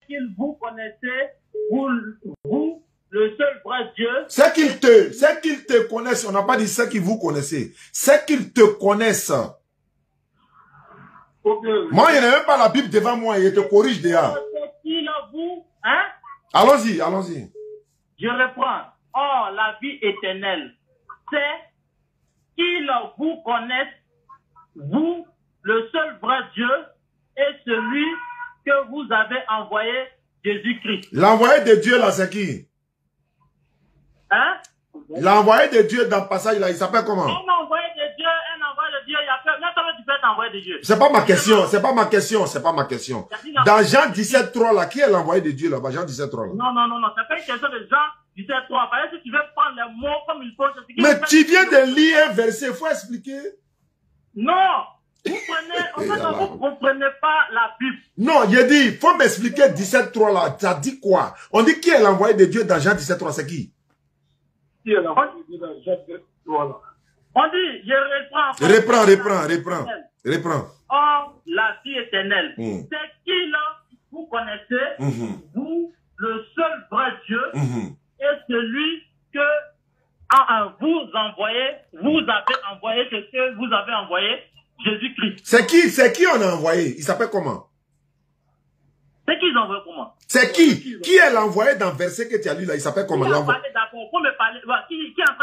qu'il vous connaissez, vous, le seul vrai Dieu. C'est qu'ils te connaissent. On n'a pas dit c'est qu'ils vous connaissez. C'est qu'ils te connaissent. Moi, il n'y a même pas la Bible devant moi. Il te corrige déjà. Hein? Allons-y, allons-y. Je reprends. Or, la vie éternelle, c'est qu'ils vous connaissent, vous, le seul vrai Dieu, et celui que vous avez envoyé, Jésus-Christ. L'envoyé de Dieu, là, c'est qui? Hein? L'envoyé de Dieu dans le passage, là, il s'appelle comment? Un envoyé de Dieu, il y a plein. Comment tu peux être envoyé de Dieu? C'est pas ma question, c'est pas ma question, c'est pas ma question. Dans Jean 17.3, là, qui est l'envoyé de Dieu, là-bas, Jean 17.3, là? Non, c'est pas une question de Jean 17.3. Parce que si tu veux prendre les mots comme il faut, mais tu viens de lire un verset, il faut expliquer. Non! Vous comprenez pas la Bible. Non, il a dit, il faut m'expliquer 17.3 là. Ça dit quoi? On dit qui est l'envoyé de Dieu dans Jean 17.3, c'est qui? Qui est l'envoyé de Dieu dans Jean 17.3 là? On dit, je reprends. Or, la vie éternelle, c'est qui là, vous connaissez, vous, le seul vrai Dieu, et celui que vous avez envoyé, c'est que vous avez envoyé, Jésus-Christ. C'est qui on a envoyé? Il s'appelle comment? C'est qui ils ont envoyé comment? C'est qui? Qui est l'envoyé dans le verset que tu as lu là? Il s'appelle comment? Qui est en train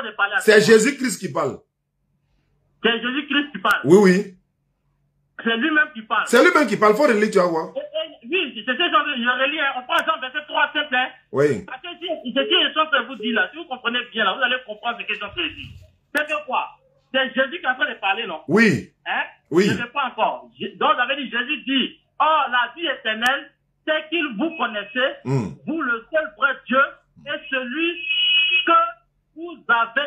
de parler? C'est Jésus-Christ qui parle. C'est Jésus-Christ qui parle. Oui. C'est lui-même qui parle. C'est lui-même qui parle. Faut relire, tu vas voir. Oui, c'est ce genre de... Je relis, on prend Jean verset 3, simple. Oui. Parce que si ce que je suis en train de vous dire là, si vous comprenez bien là, vous allez comprendre ce que je suis en train de dire. C'est que quoi? C'est Jésus qui est en train de parler, non? Oui. Hein? Oui. Je ne sais pas encore. Donc, j'avais dit, Jésus dit, oh, la vie éternelle, c'est qu'il vous connaissez, vous le seul vrai Dieu, et celui que vous avez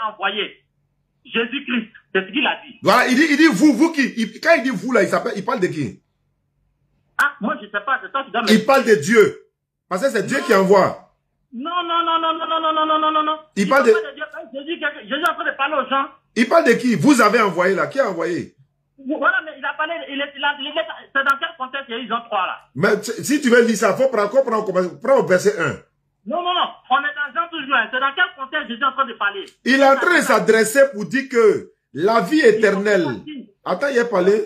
envoyé. Jésus-Christ. C'est ce qu'il a dit. Voilà, il dit vous qui. Quand il dit vous là, il parle de qui? Ah, moi je ne sais pas, c'est toi qui dois me... Il parle de Dieu. Parce que c'est Dieu qui envoie. Non. Il parle de... Jésus est en train de parler aux gens. Il parle de qui? Vous avez envoyé là. Qui a envoyé? Voilà, mais il a parlé, c'est dans quel contexte ils ont trois là? Mais si tu veux lire ça, faut prendre au verset 1. Non, on est dans Jean toujours. C'est dans quel contexte Jésus est en train de parler? Il est en train de s'adresser pour dire que la vie éternelle... Attends, il a parlé.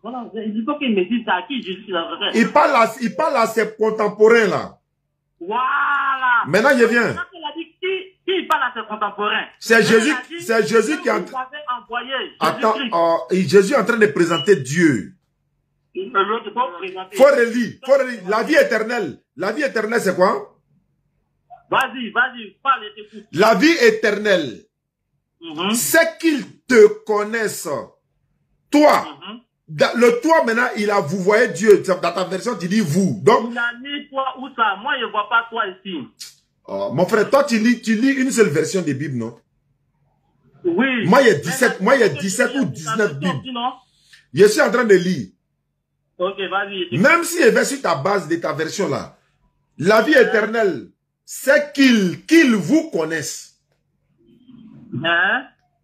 Voilà, il faut qu'il me dise à qui Jésus s'adresse. Il parle à ses contemporains là. Voilà. Maintenant, je viens. Il a dit qui parle à ses contemporains. C'est Jésus qui a envoyé. Attends, Jésus est en train de présenter Dieu. Faut relire. La vie éternelle, c'est quoi? Vas-y, parle et t'écoute. La vie éternelle, c'est qu'ils te connaissent. Toi, le toi maintenant, il a vous voyez Dieu. Dans ta version, tu dis vous. Donc, il a mis toi où ça? Moi, je ne vois pas toi ici. Mon frère, toi, tu lis une seule version des Bibles, non? Oui. Moi, il y a 17 ou 19 Bibles. Je suis en train de lire. Ok, vas-y. Même si je vais sur ta base de ta version là, la vie éternelle, c'est qu'ils vous connaissent.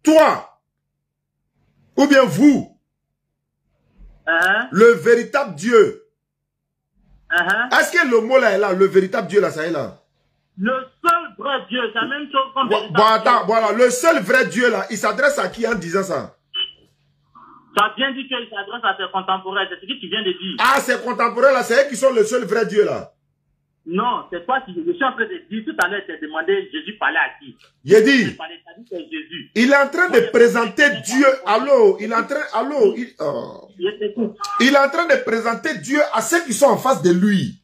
Toi, ou bien vous, le véritable Dieu. Est-ce que le mot là est là, le véritable Dieu là, ça est là? Le seul vrai Dieu, c'est la même chose comme véritable Dieu. Voilà, le seul vrai Dieu là, il s'adresse à qui en disant ça? Tu as bien dit qu'il s'adresse à ses contemporains, c'est ce que tu viens de dire. Ah, ses contemporains là, c'est eux qui sont le seul vrai Dieu là. Non, c'est toi qui... Je suis en train de dire, tout à l'heure, tu as demandé Jésus parlait à qui? Il dit, Jésus. Il est en train de présenter Dieu, il est en train de présenter Dieu à ceux qui sont en face de lui.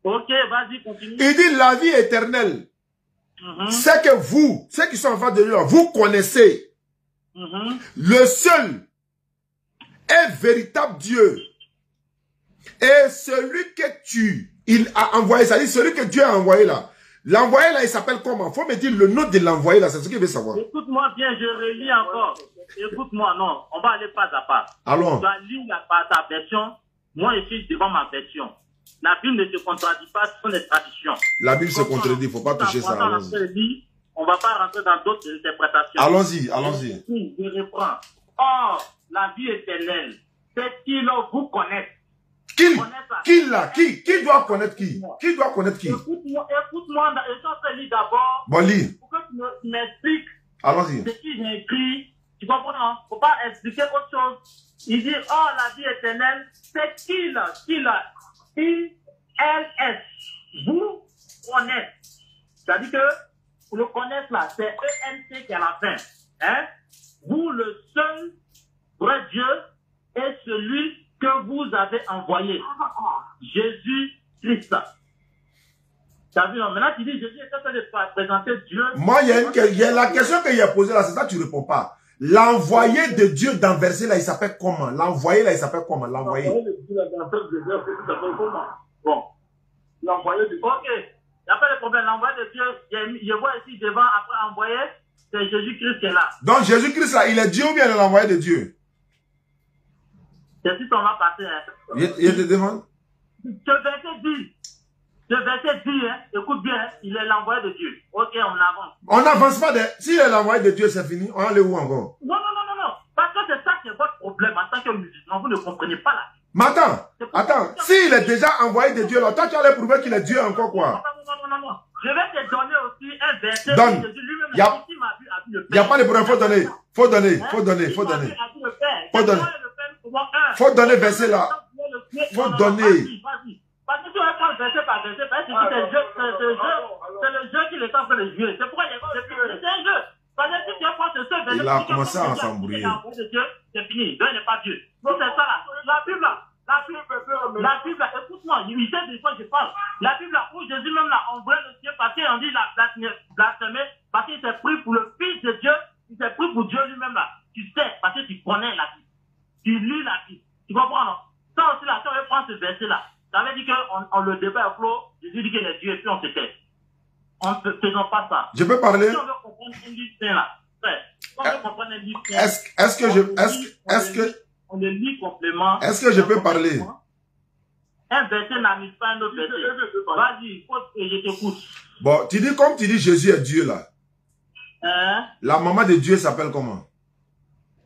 Ok, vas-y, continue. Il dit la vie éternelle, c'est que vous, ceux qui sont en face de lui, vous connaissez le seul et véritable Dieu. Et celui que il a envoyé, c'est-à-dire celui que Dieu a envoyé là. L'envoyé là, il s'appelle comment? Faut me dire le nom de l'envoyé là, c'est ce qu'il veut savoir. Écoute-moi bien, je relis encore. Écoute-moi, non, on va aller pas à pas. Allons. Tu vas lire ta version, moi je suis devant ma version. La Bible ne se contredit pas, ce sont des traditions. La Bible se contredit, il ne faut pas toucher ça. On ne va pas rentrer dans d'autres interprétations. Allons-y. Je reprends. Or, la vie éternelle, c'est qu'ils vous connaissent. Qui doit connaître qui? Qui doit connaître qui? Écoute-moi, je suis en train de lire d'abord. Bon, lis. Pour que tu m'expliques. Allons-y. Ce qui j'ai écrit. Tu comprends, non? Faut pas expliquer autre chose. Il dit, oh, la vie éternelle, c'est qui là? I-L-S. Vous connaissez. C'est-à-dire que, pour le connaître là, c'est E-N-C qui est à la fin. Hein? Vous, le seul vrai Dieu, est celui que vous avez envoyé. Jésus-Christ. T'as vu, non? Maintenant, tu dis, Jésus est en train de présenter Dieu. Moi, il y a la question qu'il a posée là, c'est ça que tu réponds pas. L'envoyé de Dieu dans le verset là, il s'appelle comment? L'envoyé là, il s'appelle comment? L'envoyé. Bon. L'envoyé de Dieu. Ok. Il n'y a pas de problème. L'envoyé de Dieu, je vois ici devant, après envoyé, c'est Jésus-Christ qui est là. Donc Jésus-Christ là, il est Dieu ou bien il est l'envoyé de Dieu? C'est si on va passer. Hein. Il te demande? Ce verset dit, hein, écoute bien, hein, il est l'envoyé de Dieu. Ok, on avance. On n'avance pas. S'il est l'envoyé de Dieu, c'est fini. On allait où encore? Non. Parce que c'est ça qui est votre problème en tant que musulman. Vous ne comprenez pas là. Mais attends. S'il est déjà envoyé de Dieu, là, toi, tu allais prouver qu'il est Dieu encore quoi? Non. Je vais te donner aussi un verset. Donne. Lui-même, il n'y a pas de problème. Faut donner. Faut donner verset là. Faut donner. Parce que tu vas prendre verset par verset, parce que c'est le jeu qui est en train de jouer. C'est pourquoi c'est un jeu. Parce que si tu prends ce seul verset, il a commencé à s'embrouiller. C'est fini. Dieu n'est pas Dieu. Donc c'est ça là. La Bible, écoute-moi, il sait de quoi je parle. La Bible où Jésus même l'a envoyé le Dieu parce qu'on dit la blasphémé, parce qu'il s'est pris pour le Fils de Dieu, il s'est pris pour Dieu lui-même là. Tu sais, parce que tu connais la Bible. Tu lis la Bible. Tu comprends, non? Ça aussi là, si on veut prendre ce verset là, ça veut dire qu'on le débat est clos, Jésus dit qu'il est Dieu et puis on se tait. On ne faisons pas ça. Je peux parler? Si on veut comprendre un livre saint là, on veut comprendre un livre saint. On le lit complément. Est-ce que je peux parler? Un verset n'amuse pas un autre verset. Vas-y, je t'écoute. Bon, comme tu dis Jésus est Dieu là. Hein? La maman de Dieu s'appelle comment?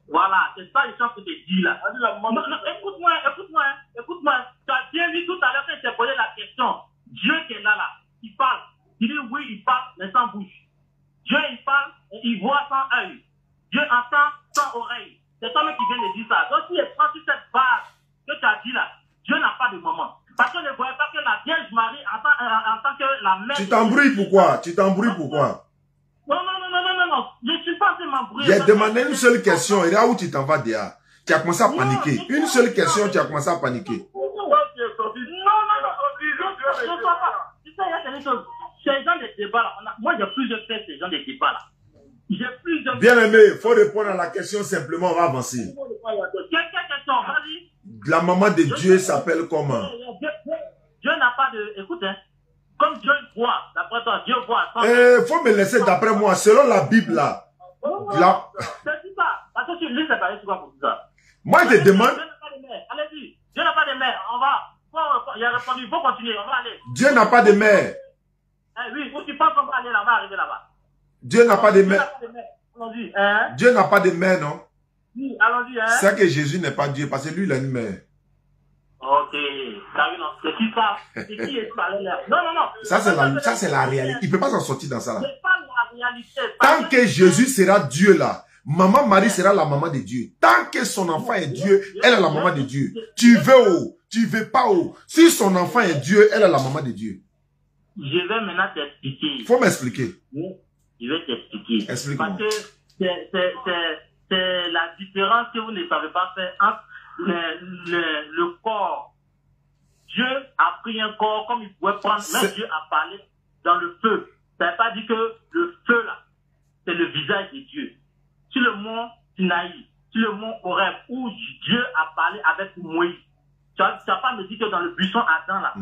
Voilà, c'est ça les choses que tu dis là. Non, écoute-moi. Tu as bien vu tout à l'heure quand je t'ai posé la question. Dieu qui est là, il parle. Il dit oui, il parle, mais sans bouche. Dieu, il parle, il voit sans œil. Dieu entend sans oreille. C'est toi-même qui viens de dire ça. Donc, si il prend sur cette base que tu as dit là, Dieu n'a pas de maman. Parce qu'on ne voyait pas que la Vierge Marie, en tant que la mère... Tu t'embrouilles pourquoi? Non. Je ne suis pas en train de m'embrouiller. J'ai demandé une seule question. Et là où tu t'en vas déjà, tu as commencé à paniquer. Une seule question, tu as commencé à paniquer. Non. Je ne sais pas. Tu sais, il y a quelque chose. Ces gens de débat là, moi j'ai plusieurs faits ces gens de débat là. Bien aimé, il faut répondre à la question simplement, on va avancer. La maman de Dieu s'appelle comment? Dieu n'a pas de... Écoute, hein, comme Dieu voit, d'après toi, Dieu voit. Il faut me laisser d'après moi, selon la Bible là. C'est ça. Parce que tu lis, c'est pas pour ça. Moi je te demande... Allez-y, Dieu n'a pas de mère, on va... Il a répondu, il faut continuer, on va aller. Dieu n'a pas de mère. Oui, où tu penses qu'on va aller là, on va arriver là-bas. Dieu n'a pas de mère. Allons-y, hein? Dieu n'a pas de mère, non? Oui, allons-y, hein? C'est que Jésus n'est pas Dieu, parce que lui, il a une mère. Ok, t'as vu, non? C'est qui ça? C'est qui est parlé là? Non. Ça, c'est la réalité. Il ne peut pas s'en sortir dans ça, là. C'est pas la réalité. Tant que Jésus sera Dieu, là, maman Marie sera la maman de Dieu. Tant que son enfant est Dieu, elle est la maman de Dieu. Tu veux tu veux pas Si son enfant est Dieu, elle est la maman de Dieu. Je vais maintenant t'expliquer. Il faut m'expliquer. Je vais t'expliquer. Explique-moi. Parce que c'est la différence que vous ne savez pas faire entre le corps. Dieu a pris un corps comme il pouvait prendre. Même Dieu a parlé dans le feu. Ça ne veut pas dire que le feu là, c'est le visage de Dieu. Sur le mont Sinaï, sur le mont Horeb, où Dieu a parlé avec Moïse. Tu vas pas me dire que dans le buisson Adam là,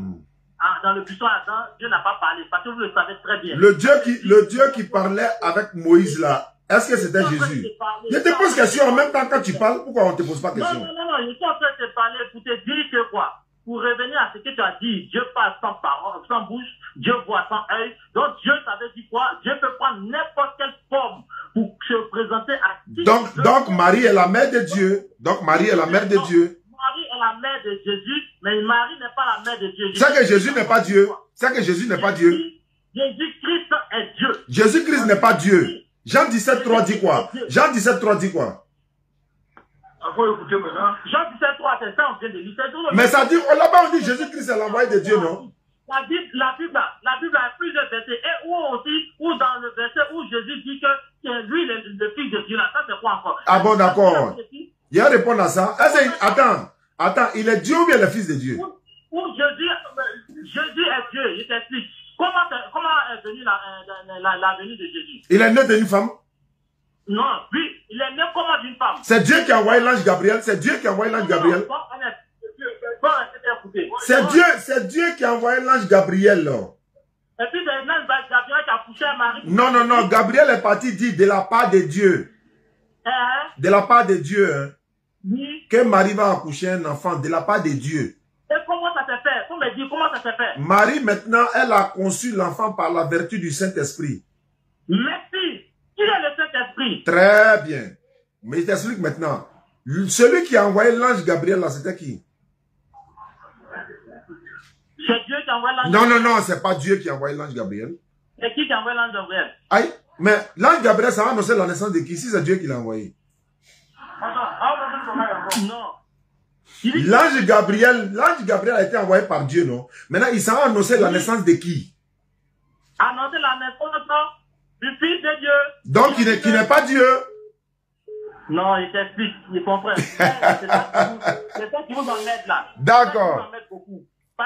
dans le buisson Adam, Dieu n'a pas parlé, parce que vous le savez très bien. Le Dieu qui parlait avec Moïse là, est-ce que c'était Jésus? Je te pose question en même temps quand tu parles, pourquoi on ne te pose pas question? Non, je suis en train de te parler pour te dire que quoi? Pour revenir à ce que tu as dit, Dieu parle sans parole, sans bouche, Dieu voit sans œil. Donc Dieu, ça veut dire quoi? Dieu peut prendre n'importe quelle forme pour se présenter à qui. Donc Marie est la mère de Dieu. Marie est la mère de la mère de Jésus Mais Marie n'est pas la mère de Dieu. C'est que Jésus n'est pas Dieu. C'est que Jésus n'est pas Dieu. Jésus-Christ est Dieu. Jésus-Christ n'est pas Dieu. Jean 17,3 dit quoi? Jean 17,3 dit quoi? Jean 17,3, c'est ça, on vient de lire. Mais ça dit, là-bas on dit Jésus-Christ est l'envoyé de Dieu, non? La Bible a plusieurs versets. Et où dans le verset où Jésus dit que c'est lui le fils de Dieu, là, ça c'est quoi encore? Ah bon, d'accord. Il y a répondre à ça. Attends, il est Dieu ou bien le fils de Dieu? Où Jésus est Dieu, il t'explique. Comment est venue la venue de Jésus? Il est né d'une femme? Non, oui, il est né comment d'une femme? C'est Dieu qui a envoyé l'ange Gabriel. C'est Dieu qui a envoyé l'ange Gabriel. C'est Dieu qui a envoyé l'ange Gabriel. Là. Et puis c'est l'ange Gabriel qui a couché à Marie. Non. Gabriel est parti dire de la part de Dieu. De la part de Dieu. Hein, oui. Que Marie va accoucher un enfant de la part de Dieu. Et comment ça s'est fait? Faut me dire comment ça s'est fait? Marie, maintenant, elle a conçu l'enfant par la vertu du Saint-Esprit. Merci. Qui est le Saint-Esprit? Très bien. Mais je t'explique maintenant. Celui qui a envoyé l'ange Gabriel, là, c'était qui? C'est Dieu qui a envoyé l'ange Gabriel. Non, c'est pas Dieu qui a envoyé l'ange Gabriel. C'est qui a envoyé l'ange Gabriel? Aïe, mais l'ange Gabriel, ça va annoncer la naissance de qui? Si c'est Dieu qui l'a envoyé. Non. L'ange Gabriel a été envoyé par Dieu, non? Maintenant, il s'en a annoncé la naissance de qui? Annoncer la naissance du Fils de Dieu. Donc, qui n'est pas Dieu. Non, il t'explique, il comprend. C'est ça qui vous emmène là. D'accord.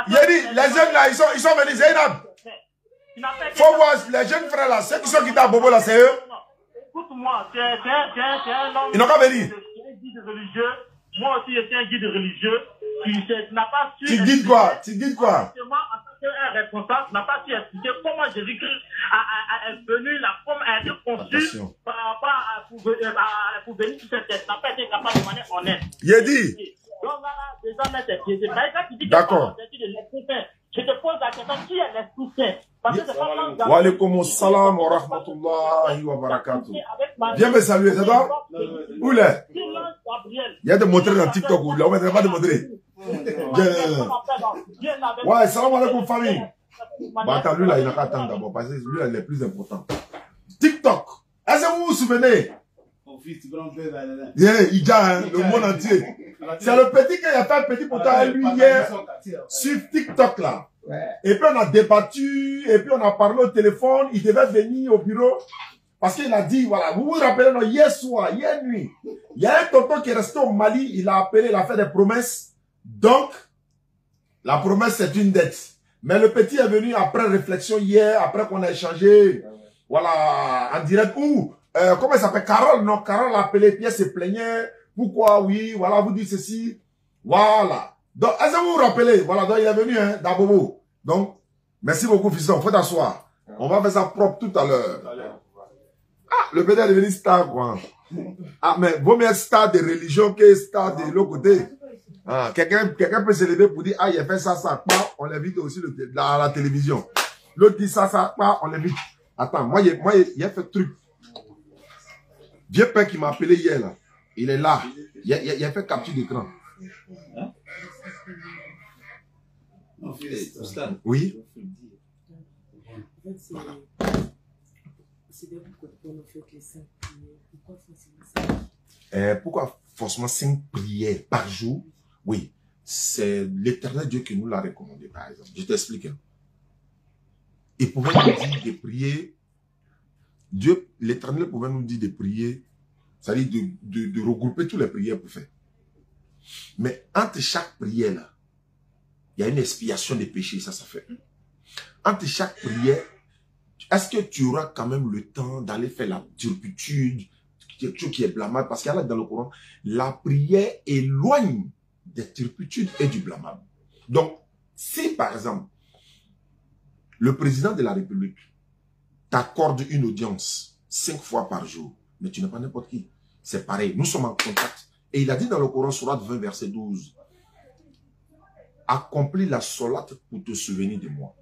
Il a dit, les jeunes là, ils sont venus, Zainab. Faut voir, les jeunes frères là, ceux qui sont quittés à Bobo là, c'est eux. Écoute-moi, c'est un homme. Ils n'ont qu'à venir. Religieux. Moi aussi, je suis un guide religieux. Tu n'as pas su. Tu guides quoi? Moi, en tant qu'un responsable, tu n'as pas su expliquer comment Jésus-Christ est venu, la forme a été conçue par rapport à pour venir sur cette terre. Tu n'as pas été capable de manière honnête. Il a dit. Donc là, déjà, c'est piégé. D'accord. Je te pose la question, qui est l'Esprit Saint? Parce que c'est pas l'ange. Wa alaykoum salam wa rahmatullahi wa barakatuh. Viens me saluer, c'est toi? Où est? Il y a des montrés dans TikTok où là, on ne va pas de montrer. Ouais, salam alaikum famille. Bah, attends, lui là, il n'a qu'à attendre d'abord parce que lui là, il est plus important. TikTok. Est-ce que vous vous souvenez? Il a le monde entier. C'est le petit qui a fait un petit pourtant à lui hier sur TikTok là. Et puis on a débattu, et puis on a parlé au téléphone, il devait venir au bureau. Parce qu'il a dit, voilà, vous vous rappelez, non, hier soir, hier nuit, il y a un tonton qui est resté au Mali, il a appelé, il a fait des promesses. Donc, la promesse c'est une dette. Mais le petit est venu après réflexion hier, après qu'on a échangé, voilà, en direct, où, comment il s'appelle, Carole, non, Carole a appelé, Pierre se plaignait, pourquoi, oui, voilà, vous dites ceci, voilà. Donc, est-ce que vous vous rappelez, voilà, donc il est venu, hein, d'Abobo. Donc, merci beaucoup, fiston, faut t'asseoir. On va faire ça propre tout à l'heure. Ah, le PD est devenu star, quoi. Ah, mais vaut mieux star de religion que star de l'autre côté. Ah, quelqu'un peut se lever pour dire, ah, il a fait ça, on l'invite aussi à la télévision. L'autre dit ça, on l'invite. Attends, moi, il a fait truc. Vieux père qui m'a appelé hier, là. Il est là. Il a fait capture d'écran. Oui. Pourquoi forcément 5 prières par jour? Oui, c'est l'Éternel Dieu qui nous l'a recommandé, par exemple. Je t'explique. Il pouvait nous dire de prier. Dieu, l'Éternel pouvait nous dire de prier, c'est-à-dire de regrouper toutes les prières pour faire. Mais entre chaque prière, là, il y a une expiation des péchés, ça fait. Entre chaque prière, est-ce que tu auras quand même le temps d'aller faire la turpitude, quelque chose qui est blâmable? Parce qu'il y a là dans le Coran, la prière éloigne des turpitudes et du blâmable. Donc, si par exemple, le président de la République t'accorde une audience 5 fois par jour, mais tu n'es pas n'importe qui, c'est pareil, nous sommes en contact. Et il a dit dans le Coran, Sourate 20, verset 12, accomplis la solate pour te souvenir de moi.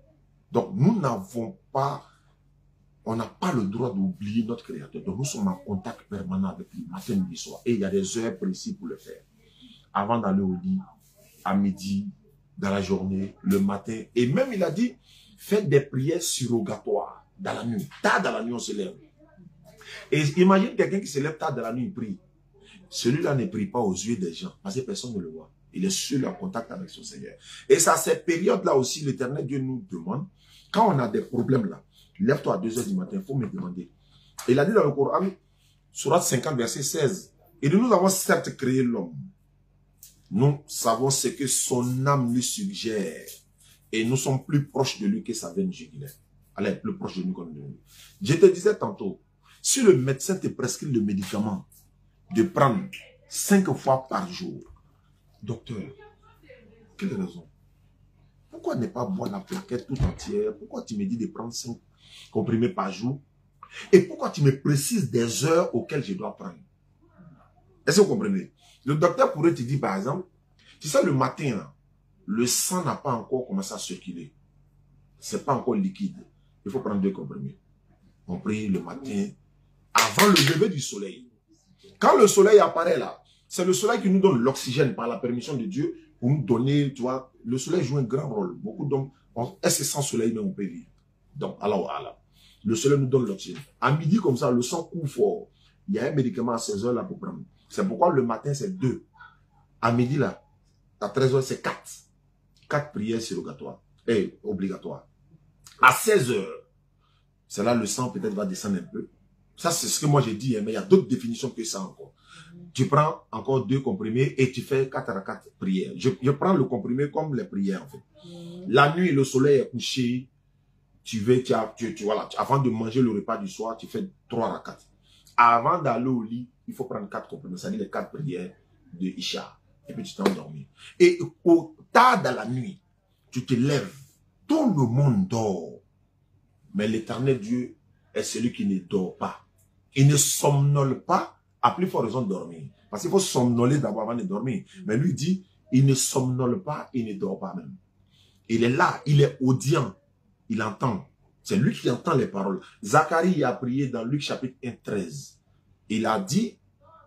Donc, nous n'avons pas, on n'a pas le droit d'oublier notre Créateur. Donc, nous sommes en contact permanent avec lui, matin, midi, soir. Et il y a des heures précises pour le faire. Avant d'aller au lit, à midi, dans la journée, le matin. Et même il a dit, faites des prières surrogatoires dans la nuit. Tard dans la nuit, on se lève. Et imagine quelqu'un qui se lève tard dans la nuit, il prie. Celui-là ne prie pas aux yeux des gens, parce que personne ne le voit. Il est seul en contact avec son Seigneur. Et c'est à cette période-là aussi, l'Éternel Dieu nous demande, quand on a des problèmes là, lève-toi à 2 h du matin, il faut me demander. Il a dit dans le Coran, Sourate 50, verset 16, et nous avons certes créé l'homme. Nous savons ce que son âme lui suggère. Et nous sommes plus proches de lui que sa veine jugulaire. Allez, plus proche de nous qu'on de lui. Je te disais tantôt, si le médecin te prescrit le médicament de prendre 5 fois par jour, docteur, quelle raison? Pourquoi ne pas boire la plaquette tout entière? Pourquoi tu me dis de prendre 5 comprimés par jour? Et pourquoi tu me précises des heures auxquelles je dois prendre? Est-ce que vous comprenez? Le docteur pourrait te dire, par exemple, tu sais, le matin, là, le sang n'a pas encore commencé à circuler. C'est pas encore liquide. Il faut prendre 2 comprimés. On prie le matin, avant le lever du soleil. Quand le soleil apparaît là, c'est le soleil qui nous donne l'oxygène par la permission de Dieu pour nous donner, tu vois, le soleil joue un grand rôle. Beaucoup d'hommes, est-ce que sans soleil, mais on peut vivre? Donc, alors, le soleil nous donne l'oxygène. À midi, comme ça, le sang coule fort. Il y a un médicament à 16 h là pour prendre. C'est pourquoi le matin, c'est 2. À midi, là, à 13 h, c'est 4. 4 prières surrogatoires et obligatoires. À 16 h, c'est là le sang peut-être va descendre un peu. Ça, c'est ce que moi j'ai dit, hein, mais il y a d'autres définitions que ça encore. Tu prends encore 2 comprimés et tu fais 4 à 4 prières. Je prends le comprimé comme les prières, en fait. La nuit, le soleil est couché. Voilà, avant de manger le repas du soir, tu fais 3 à 4. Avant d'aller au lit, il faut prendre 4 comprimés, c'est-à-dire les 4 prières de Isha. Et puis tu t'endormis. Et au tard dans la nuit, tu te lèves. Tout le monde dort. Mais l'Éternel Dieu est celui qui ne dort pas. Il ne somnole pas, à plus forte raison de dormir. Parce qu'il faut somnoler d'abord avant de dormir. Mais lui dit, il ne somnole pas, il ne dort pas même. Il est là, il est audient, il entend. C'est lui qui entend les paroles. Zacharie a prié dans Luc chapitre 1, 13. Il a dit,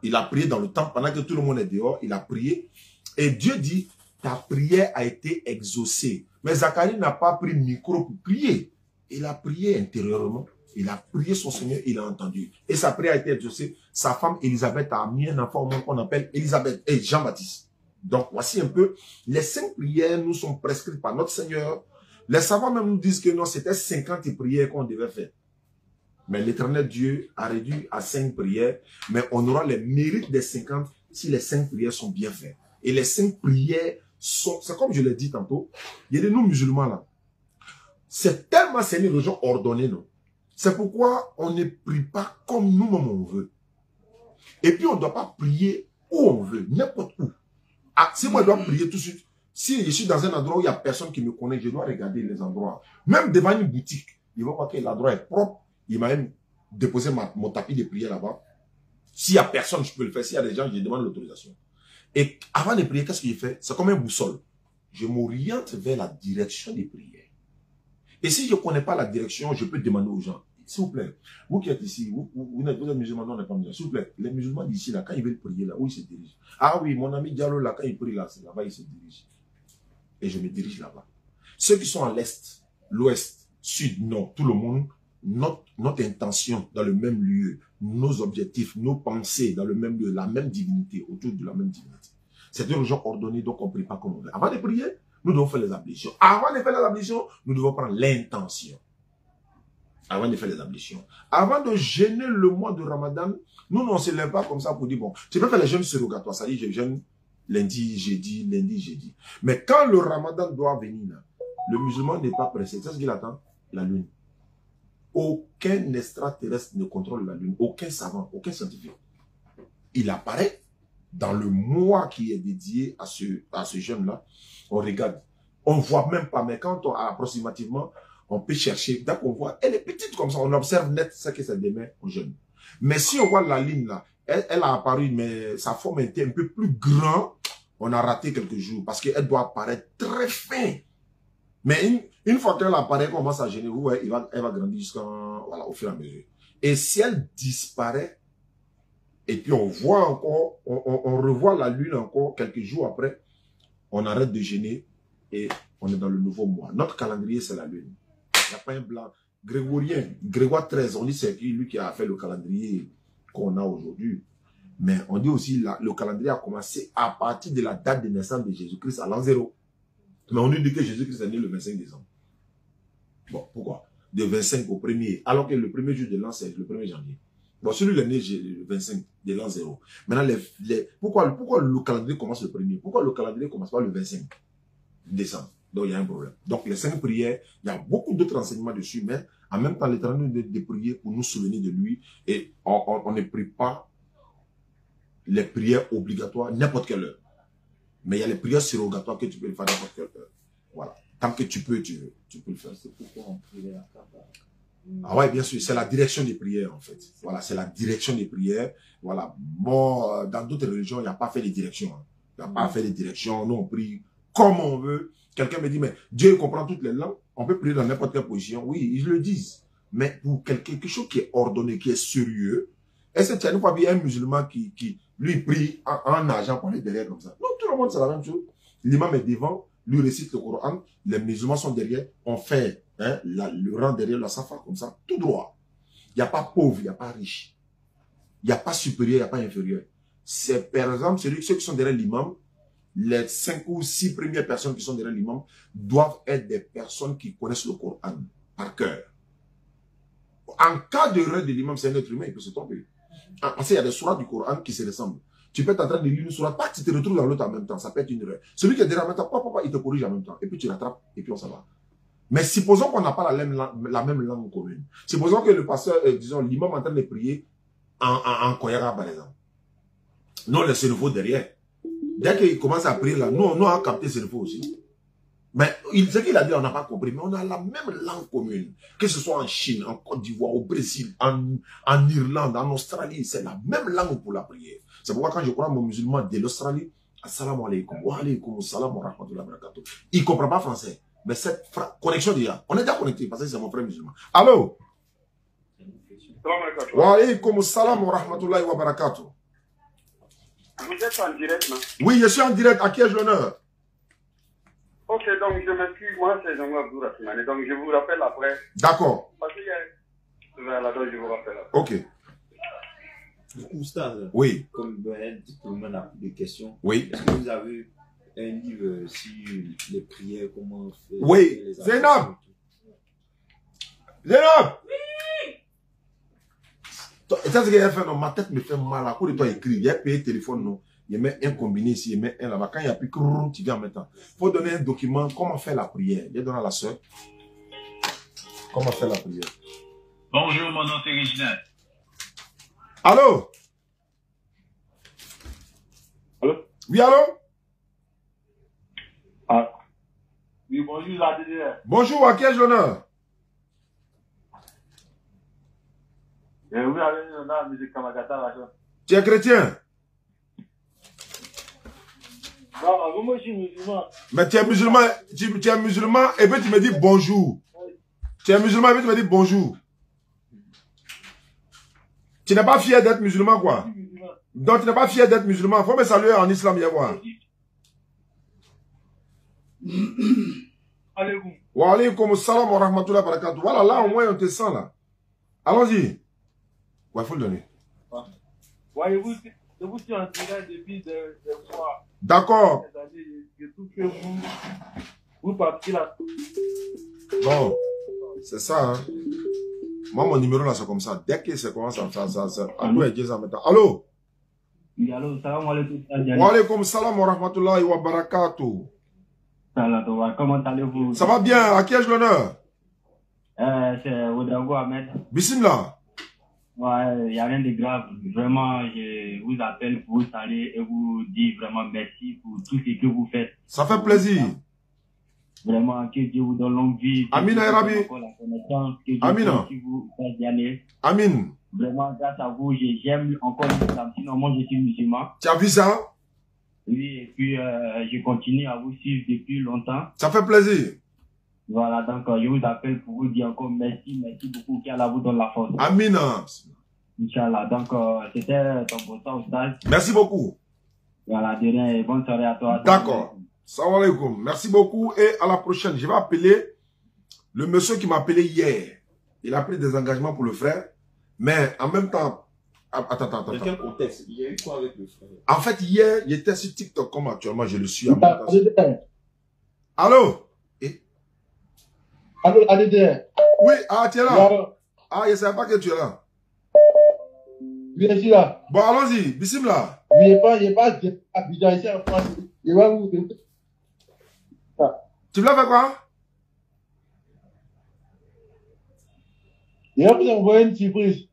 il a prié dans le temple, pendant que tout le monde est dehors, il a prié. Et Dieu dit, ta prière a été exaucée. Mais Zacharie n'a pas pris le micro pour prier. Il a prié intérieurement. Il a prié son Seigneur, il a entendu. Et sa prière a été exaucée. Sa femme Élisabeth a mis un enfant au monde qu'on appelle Élisabeth et Jean-Baptiste. Donc voici un peu, les 5 prières nous sont prescrites par notre Seigneur. Les savants même nous disent que non, c'était 50 prières qu'on devait faire. Mais l'Éternel Dieu a réduit à 5 prières. Mais on aura les mérites des 50 si les 5 prières sont bien faites. Et les 5 prières sont, c'est comme je l'ai dit tantôt, il y a de nous musulmans là. C'est tellement, c'est une religion ordonnée, non? C'est pourquoi on ne prie pas comme nous-mêmes on veut. Et puis on ne doit pas prier où on veut, n'importe où. Ah, si moi je dois prier tout de suite, si je suis dans un endroit où il n'y a personne qui me connaît, je dois regarder les endroits. Même devant une boutique, il va voir que l'endroit est propre. Il m'a même déposé mon tapis de prière là-bas. S'il n'y a personne, je peux le faire. S'il y a des gens, je demande l'autorisation. Et avant de prier, qu'est-ce que je fais? C'est comme un boussole. Je m'oriente vers la direction des prières. Et si je ne connais pas la direction, je peux demander aux gens, s'il vous plaît, vous qui êtes ici, vous êtes musulmans, non, on n'est pas musulmans, s'il vous plaît, les musulmans d'ici, là, quand ils veulent prier, là, où ils se dirigent? Ah oui, mon ami Diallo, là, quand il prie, là, c'est là-bas, il se dirige. Et je me dirige là-bas. Ceux qui sont à l'est, l'ouest, sud, nord, tout le monde, notre intention dans le même lieu, nos objectifs, nos pensées dans le même lieu, la même divinité, autour de la même divinité. C'est une religion ordonnée, donc on ne prie pas comme on veut. Avant de prier, nous devons faire les ablutions. Avant de faire les ablutions, nous devons prendre l'intention. Avant de faire les ablutions. Avant de jeûner le mois de Ramadan, nous ne se lève pas comme ça pour dire, bon, tu peux faire les jeûnes surrogatoires. Ça dit, je jeûne lundi, jeudi. Mais quand le Ramadan doit venir, là, le musulman n'est pas pressé. C'est ce qu'il attend? La lune. Aucun extraterrestre ne contrôle la lune. Aucun savant, aucun scientifique. Il apparaît dans le mois qui est dédié à ce jeûne-là. On regarde. On ne voit même pas, mais quand on a approximativement, on peut chercher. Dès qu'on voit, elle est petite comme ça, on observe net ce que c'est demain au jeûne. Mais si on voit la ligne là, elle a apparu, mais sa forme était un peu plus grande, on a raté quelques jours parce qu'elle doit apparaître très fin. Mais une fois qu'elle apparaît, on commence à gêner, vous voyez, elle va grandir voilà, au fur et à mesure. Et si elle disparaît, et puis on voit encore, on revoit la lune encore quelques jours après, on arrête de gêner et on est dans le nouveau mois. Notre calendrier, c'est la lune. Il n'y a pas un blanc. Grégorien, Grégoire 13, on dit c'est lui qui a fait le calendrier qu'on a aujourd'hui. Mais on dit aussi le calendrier a commencé à partir de la date de naissance de Jésus-Christ à l'an 0. Mais on nous dit que Jésus-Christ est né le 25 décembre. Bon, pourquoi? De 25 au 1er, alors que le premier jour de l'an, c'est le 1er janvier. Bon, celui-là est né le 25 de l'an 0. Maintenant, pourquoi le calendrier commence le 1er? Pourquoi le calendrier commence pas le 25 décembre? Donc, il y a un problème. Donc, les 5 prières, il y a beaucoup d'autres renseignements dessus, mais en même temps, l'Éternel nous dit de prier pour nous souvenir de lui. Et on ne prie pas les prières obligatoires n'importe quelle heure. Mais il y a les prières surrogatoires que tu peux faire n'importe quelle heure. Voilà. Tant que tu peux le faire. C'est pourquoi on prie à Kaba. Ah ouais, bien sûr, c'est la direction des prières, en fait. Voilà, c'est la direction des prières. Voilà. Bon, dans d'autres religions, il n'y a pas fait les directions. Hein. Il n'y a pas fait les directions. Nous, on prie comme on veut. Quelqu'un me dit, mais Dieu comprend toutes les langues. On peut prier dans n'importe quelle position. Oui, ils le disent. Mais pour quelque chose qui est ordonné, qui est sérieux, est-ce que tu as une fois vu un musulman qui lui prie en argent pour aller derrière comme ça? Non, tout le monde, c'est la même chose. L'imam est devant, lui récite le Coran, les musulmans sont derrière, on fait le rang derrière la safa comme ça, tout droit. Il n'y a pas pauvre, il n'y a pas riche. Il n'y a pas supérieur, il n'y a pas inférieur. C'est par exemple, ceux qui sont derrière l'imam, les 5 ou 6 premières personnes qui sont derrière l'imam doivent être des personnes qui connaissent le Coran par cœur. En cas d'erreur de l'imam, c'est un être humain, il peut se tromper. Parce qu'il y a des sourates du Coran qui se ressemblent. Tu peux être en train de lire une sourate, pas que tu te retrouves dans l'autre en même temps, ça peut être une erreur. Celui qui est derrière en même temps, papa, il te corrige en même temps, et puis tu rattrapes, et puis on s'en va. Mais supposons qu'on n'a pas la même langue commune. Supposons que le pasteur, disons, l'imam est en train de prier en Koyara, par exemple. Nous, le cerveau derrière. Dès qu'il commence à prier là, nous on a capté le cerveau aussi. Mais ce qu'il a dit, on n'a pas compris. Mais on a la même langue commune. Que ce soit en Chine, en Côte d'Ivoire, au Brésil, en Irlande, en Australie. C'est la même langue pour la prière. C'est pourquoi quand je crois mon musulman de l'Australie, assalamu alaikum, wa alaikum assalam wa rahmatullahi wa barakatuh. Il ne comprend pas français. Mais cette connexion déjà, on est déjà connecté parce que c'est mon frère musulman. Allô? Wa alaikum assalam wa rahmatullahi wa barakatuh. Vous êtes en direct, non? Oui, je suis en direct. À qui ai-je l'honneur? Ok, donc je m'excuse. Moi, c'est Jean-Claude Abdourahmane. Donc je vous rappelle après. D'accord. Parce qu'il y a... Voilà, donc je vous rappelle après. Ok. Oustaz, oui. Comme tout le monde a des questions. Oui. Est-ce que vous avez un livre sur les prières, comment faire? Oui. Zainab! Zainab! Oui! Et ça, c'est ce qu'il a fait, non? Ma tête me fait mal. À cause de toi, écrit. Il a payé le téléphone, non? Il met un combiné ici, il met un là-bas. Quand il y a plus, tu viens en même temps. Il faut donner un document, comment faire la prière. Il donne à la soeur. Comment faire la prière. Bonjour, mon nom c'est Reginald. Allô? Allô? Oui, allô? Ah. Oui, bonjour, la DDR. Bonjour, à qui ai-je l'honneur? Oui, avec l'honneur, M. Kamagata, là. Tu es chrétien? Non, moi, je suis musulman. Mais tu es musulman, tu es musulman, et puis tu me dis bonjour. Tu es musulman, et puis tu me dis bonjour. Tu n'es pas fier d'être musulman, quoi? Donc, tu n'es pas fier d'être musulman. Il faut me saluer en islam, viens voir. Allez-vous. Wa alaykoum salam wa rahmatullahi wa barakatuh. Voilà, là, au moins, on te sent, là. Allons-y. Ouais, il faut le donner. Voyez-vous, je vous suis en direct depuis des fois. D'accord. Je trouve que vous partez là. Bon, c'est ça, hein. Moi, mon numéro, là, c'est comme ça. Dès que ça commence à faire ça, allô, allô? Oui, allô, salam alaikum. Wa alaykoum salam wa rahmatullahi wa barakatuh. Comment allez-vous? Ça va bien, à qui ai-je l'honneur? C'est Ouedraogo Ahmed. Bismillah. Ouais, il n'y a rien de grave. Vraiment, je vous appelle pour vous saluer et vous dire vraiment merci pour tout ce que vous faites. Ça fait plaisir. Vraiment, que Dieu vous donne longue vie. Amina Erabi. Amina. Amin. Vraiment, grâce à vous, j'aime encore l'islam. Sinon, moi, je suis musulman. Tu as vu ça? Oui, et puis je continue à vous suivre depuis longtemps. Ça fait plaisir. Voilà, donc je vous appelle pour vous dire encore merci beaucoup, qu'Allah vous donne la force. Amina. Inch'Allah, donc c'était ton beau temps, Oustaz. Merci beaucoup. Voilà, de rien et bonne soirée à toi. D'accord. Salam alaikum. Merci beaucoup et à la prochaine. Je vais appeler le monsieur qui m'a appelé hier. Il a pris des engagements pour le frère. Mais en même temps... Attends. Dans quel contexte? Il y a eu quoi avec le frère? En fait, hier, il était sur TikTok comme actuellement je le suis. Allô? Allô, ADD? Oui, tu es là? Je ne savais pas que tu es là. Oui, je suis là. Bon, allons-y. Bissim là. Oui, il n'est pas Abidjan ici en France. Il va vous... Tu voulais faire quoi? Il va vous envoyer une surprise.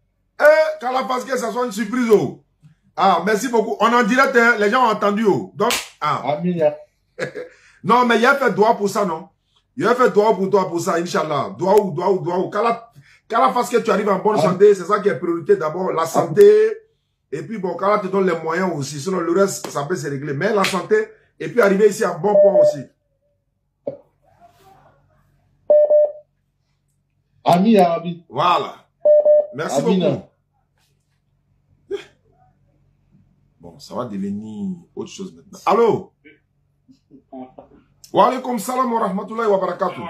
Quand la parce que ça soit une surprise. Oh. Ah, merci beaucoup. On est en direct, hein. Les gens ont entendu. Oh. Donc, Amina. Non, mais il a fait droit pour ça, non? Il a fait droit pour toi pour ça, Inch'Allah. Droit ou. Quand la face que tu arrives en bonne santé, c'est ça qui est priorité d'abord. La santé. Et puis, bon, quand la te donne les moyens aussi. Sinon, le reste, ça peut se régler. Mais la santé, et puis arriver ici à bon point aussi. Amina. Voilà. Merci beaucoup. Bon, ça va devenir autre chose maintenant. Allô? Wa alaikum salam wa rahmatullahi wa barakatuh.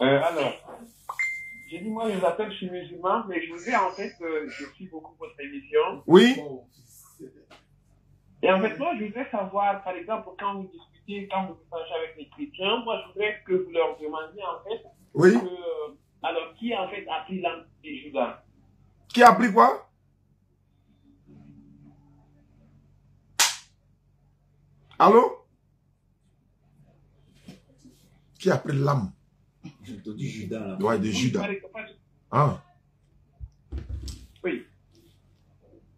Alors, j'ai dit, moi, je vous appelle, je suis musulman, mais je vous dis, en fait, je suis beaucoup votre émission. Oui. Et en fait, moi, je voudrais savoir, par exemple, quand vous discutez, quand vous échangez avec les chrétiens, moi, je voudrais que vous leur demandiez, en fait, oui. Alors, qui, en fait, a pris l'âme de Judas? Qui a pris quoi? Allô? Qui a pris l'âme? J'ai entendu Judas là. Ouais, de Judas. Ah. Oui.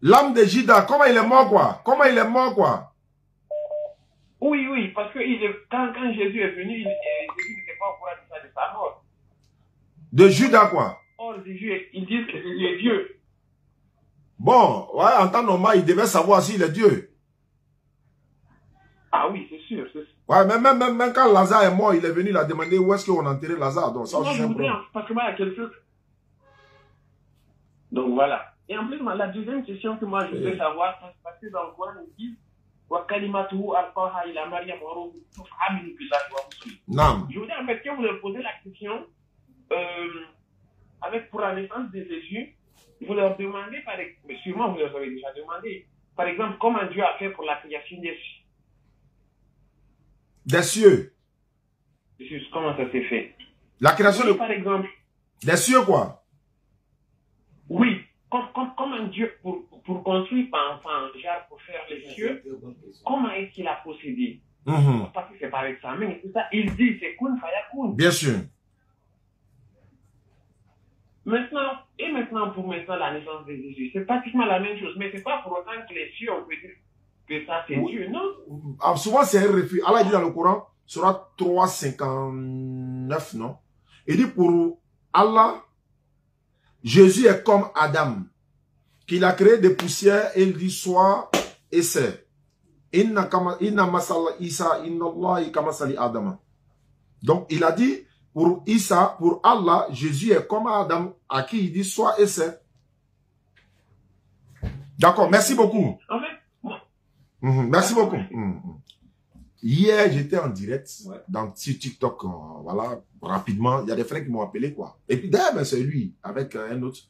L'âme de Judas, comment il est mort quoi? Comment il est mort quoi? Oui, parce que quand Jésus est venu, Jésus n'était pas au courant de sa mort. De Judas quoi? Or, Jésus, ils disent que Jésus est Dieu. Bon, ouais, en temps normal, il devait savoir s'il est Dieu. Ah oui, c'est sûr. Ouais, même quand Lazare est mort, il est venu, il a demandé où est-ce qu'on a enterré Lazare. Donc, ça aussi, c'est un problème. Parce que moi, il y a quelque chose. Donc, voilà. Et en plus, la deuxième question que moi, je voudrais savoir, c'est parce que dans le Coran, il dit Non. Je voudrais en fait que vous leur posez la question, pour la naissance de Jésus, vous leur demandez, sûrement vous leur avez déjà demandé, par exemple, comment Dieu a fait pour la création des cieux. Des cieux. Comment ça s'est fait? La création de... Par exemple. Des cieux quoi? Oui. Comme un Dieu, pour construire par enfant, genre pour faire les cieux, comment est-ce qu'il a procédé? Parce que c'est pas avec sa main et tout ça. Il dit, c'est kun fayakun. Bien sûr. Maintenant, pour la naissance de Jésus, c'est pratiquement la même chose, mais c'est pas pour autant que les cieux, on peut dire que ça c'est Dieu, non? Alors, souvent c'est un refus. Allah dit dans le Coran, Surat 3:59, non? Il dit pour Allah, Jésus est comme Adam, qu'il a créé des poussières et il dit soit et c'est. Inna masala Isa, inna Allah kamasali Adam. Donc il a dit pour Isa, pour Allah, Jésus est comme Adam, à qui il dit soit et c'est. D'accord, merci beaucoup. En fait, merci beaucoup. Hier, j'étais en direct dans TikTok, voilà, rapidement. Il y a des frères qui m'ont appelé, quoi. Et puis d'ailleurs, c'est lui, avec un autre.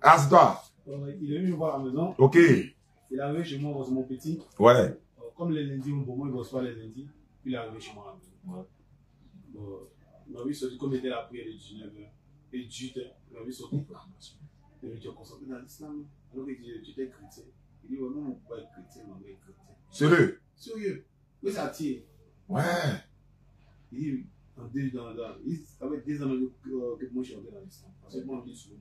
Asda. Il est venu me voir à la maison. Ok. Il est arrivé chez moi, c'est mon petit. Ouais. Comme les lundis, pour moi, il ne bosse pas les lundis. Il est arrivé chez moi à la maison. Il m'a vu sortir comme était la prière de 19h. Et 18h, il m'a vu sortir. Il m'a dit, tu es concentré dans l'islam. Alors il dit, tu étais chrétien. Il dit, oh non, on ne peut pas être chrétien, on va être chrétien. Sérieux? Sérieux. Oui, ça tire. Ouais. Il dit, avec 2 ans que moi je suis entré dans l'islam. Parce que moi, on dit souvent,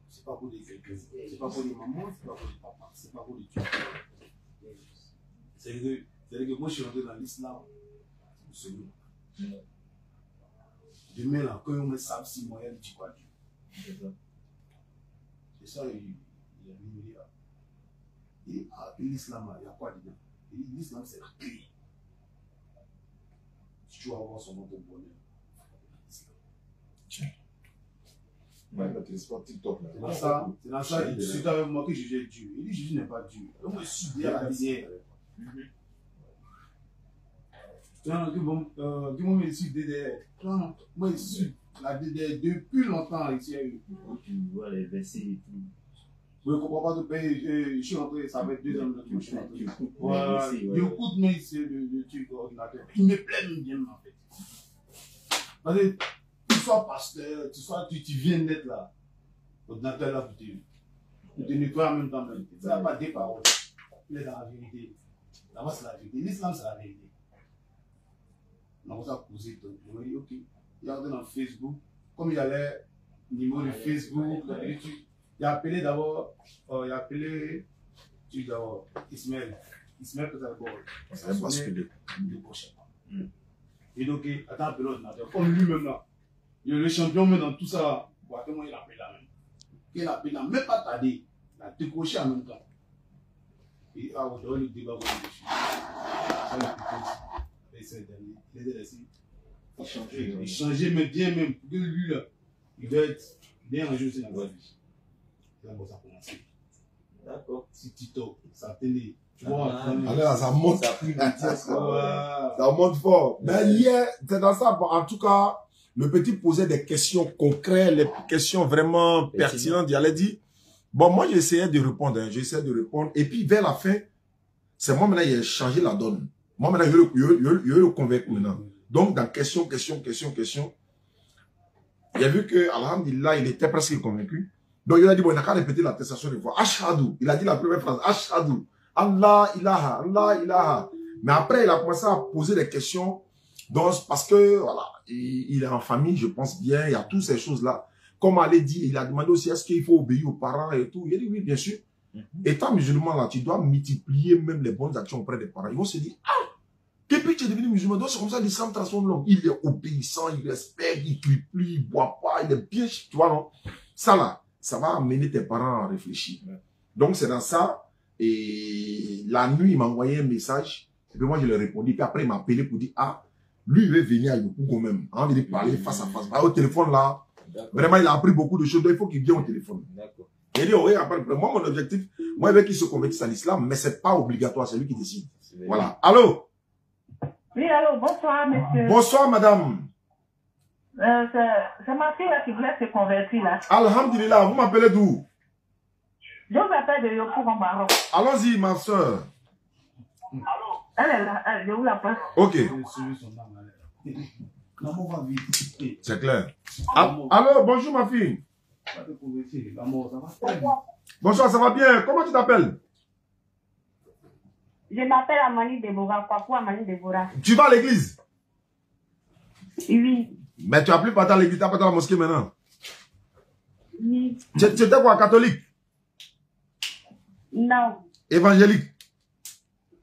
c'est pas pour des quelqu'un. C'est pas pour des mamans, c'est pas pour des papas, c'est pas pour des tueurs. C'est-à-dire que moi je suis entré dans l'islam. C'est bon. Demain, là, quand on me sape si moi, il dit quoi Dieu. C'est ça, il a mis là. Il dit, l'islam, il y a quoi dedans? Il dit, l'islam, c'est la clé. Si tu vas avoir son nom pour bonheur. Tiens. Ouais, c'est pas TikTok là. C'est dans ça, il discute avec moi que Jésus est Dieu. Il dit, Jésus n'est pas Dieu. Donc, je suis bien à la misère. Moi, je suis DDR. Moi, je suis la DDR depuis longtemps ici. Tu vois les versets et tout. Je ne comprends pas de pays. Je suis rentré, ça fait 2 ans que je suis rentré. J'écoute, mais c'est le truc ordinateur. Il me plaît bien, en fait. Parce que tu sois pasteur, tu viens d'être là. L'ordinateur là, tu te nettoies en même temps. Ça n'a pas des paroles. Il est dans la vérité. Là-bas, c'est la vérité. L'islam, c'est la vérité. On a ça posé. On m'a dit, ok. Il a regardé dans Facebook. Comme il y avait le numéro de Facebook, il a appelé d'abord, Ismaël. Ismaël, peut-être d'abord. Ça va basculer. Le prochain. Et donc, attends, appelé l'ordinateur. Comme lui-même là. Il est le champion, mais dans tout ça, comment il appelle là même. Il a appelé là, même pas tardé. Il a décroché en même temps. Et on doit le débat dessus. Ça, il est laissé. Il changeait, mais bien même. Pour que lui là, il doit être bien rangé aussi dans la vie. C'est là où ça a commencé. D'accord. Si TikTok, sa télé. Tu vois, ça monte. Ça monte fort. Mais hier, c'est dans ça. En tout cas, le petit posait des questions concrètes, les questions vraiment pertinentes. Il allait dire, bon, moi, j'essayais de répondre. Et puis, vers la fin, c'est moi maintenant, il a changé la donne. Moi, maintenant, je le convainc maintenant. Donc, dans question. Il a vu que, alhamdulillah, il était presque convaincu. Donc, il a dit, bon, il n'a qu'à répéter l'attestation de foi. Ashhadu. Il a dit la première phrase. Ashhadu. Allah ilaha. Mais après, il a commencé à poser des questions. Donc, parce que, voilà, il est en famille, je pense bien. Il y a toutes ces choses-là. Comme Ali dit, il a demandé aussi, est-ce qu'il faut obéir aux parents et tout. Il a dit, oui, bien sûr. Étant musulman, là, tu dois multiplier même les bonnes actions auprès des parents. Ils vont se dire, ah, depuis que tu es devenu musulman, donc c'est comme ça que l'islam transforme l'homme. Il est obéissant, il respecte, il prie plus, il boit pas, il est bien, tu vois, non? Ça, là, ça va amener tes parents à réfléchir. Donc, c'est dans ça. Et la nuit, il m'a envoyé un message. Et puis moi, je lui ai répondu. Puis après, il m'a appelé pour dire, ah, lui, il veut venir à Yopou quand même. On veut parler face à face. Au téléphone, là, vraiment, il a appris beaucoup de choses. Donc, il faut qu'il vienne au téléphone. D'accord. Il dit, oui, après, moi, mon objectif, moi, il veut qu'il se convertisse à l'islam, mais c'est pas obligatoire, c'est lui qui décide. Voilà. Allô? Oui, allô, bonsoir, monsieur. Bonsoir, madame. C'est ma fille là qui voulait se convertir là. Alhamdulillah, vous m'appelez d'où? Je vous appelle de Yopou en Maroc. Allons-y, ma soeur. Elle est là, je vous la passe. Ok. C'est clair. Allô, bonjour ma fille. Bonsoir, ça va bien? Comment tu t'appelles? Je m'appelle Amani Deborah, Kwaku Amani Deborah. Tu vas à l'église? Oui. Mais tu n'as plus pas à l'église, tu n'as pas à la mosquée maintenant? Oui. Tu étais quoi, catholique? Non. Évangélique?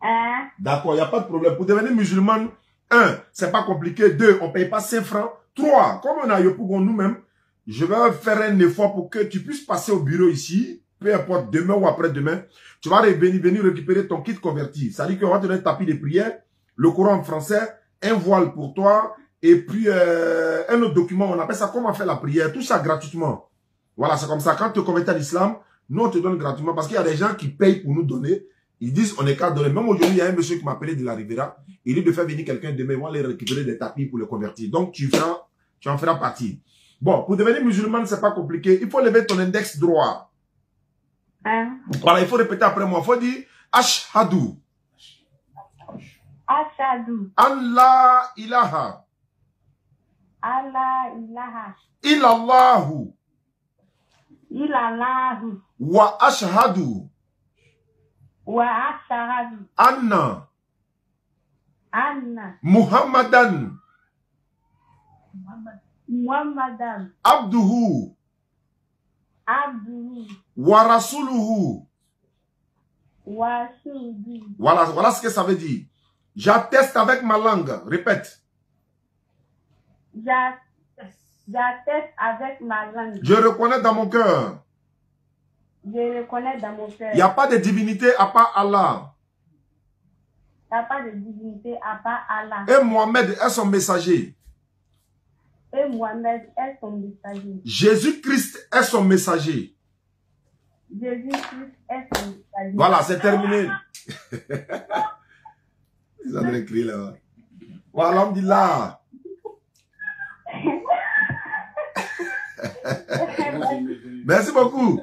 Hein? D'accord, il n'y a pas de problème. Pour devenir musulmane, 1, c'est pas compliqué. 2, on ne paye pas 5 francs. 3, comme on a Yopougon nous-mêmes, je vais faire un effort pour que tu puisses passer au bureau ici, peu importe, demain ou après-demain. Tu vas venir récupérer ton kit converti. Ça dit qu'on va te donner un tapis de prière, le Coran en français, un voile pour toi, et puis un autre document, on appelle ça comment faire la prière, tout ça gratuitement. Voilà, c'est comme ça. Quand tu te convertis à l'islam, nous on te donne gratuitement parce qu'il y a des gens qui payent pour nous donner. Ils disent on est qu'à donner. Même aujourd'hui, il y a un monsieur qui m'a appelé de la Riviera. Il dit de faire venir quelqu'un demain, ils vont aller récupérer des tapis pour les convertir. Donc tu en feras partie. Bon, pour devenir musulman, c'est pas compliqué. Il faut lever ton index droit. Hein? Voilà, il faut répéter après moi. Il faut dire Ashhadu. Ashhadu. Allah ilaha. Allah ilaha. Illallahu. Illallahu. Wa ashhadu. Wa ashhadu. Anna. Anna. Muhammadan. Muhammadan. Abduhu. Abduhu. Wa rasuluhu. Wa rasuluhu. Voilà ce que ça veut dire. J'atteste avec ma langue. Répète. J'atteste avec ma langue. Je reconnais dans mon cœur. Je reconnais dans mon cœur. Il n'y a pas de divinité à part Allah. Il n'y a pas de divinité à part Allah. Et Mohamed est son messager. Et Mohamed est son messager. Jésus-Christ est son messager. Jésus-Christ est son messager. Voilà, c'est terminé. Ils ont écrit là. Voilà, alhamdulillah. Merci beaucoup.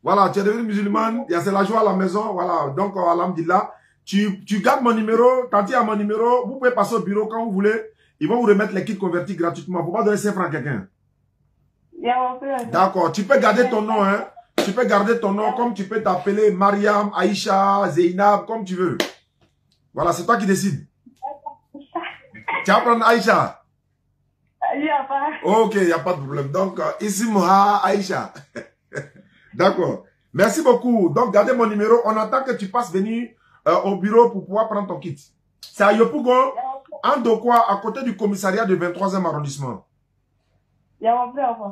Voilà, tu es devenu musulmane, c'est la joie à la maison, voilà. Donc, alhamdulillah, tu gardes mon numéro, quand il y a mon numéro, vous pouvez passer au bureau quand vous voulez. Ils vont vous remettre les kits convertis gratuitement. Il ne faut pas donner 5 francs à quelqu'un. D'accord, tu peux garder ton nom, hein. Tu peux garder ton nom comme tu peux t'appeler Mariam, Aïcha, Zeynab, comme tu veux. Voilà, c'est toi qui décides. Tu vas prendre Aïcha. Ok, il n'y a pas de problème. Donc, ici, Moha, Aïcha. D'accord. Merci beaucoup. Donc, gardez mon numéro. On attend que tu passes venir au bureau pour pouvoir prendre ton kit. C'est à Yopougon, en Dokwa, à côté du commissariat du 23e arrondissement.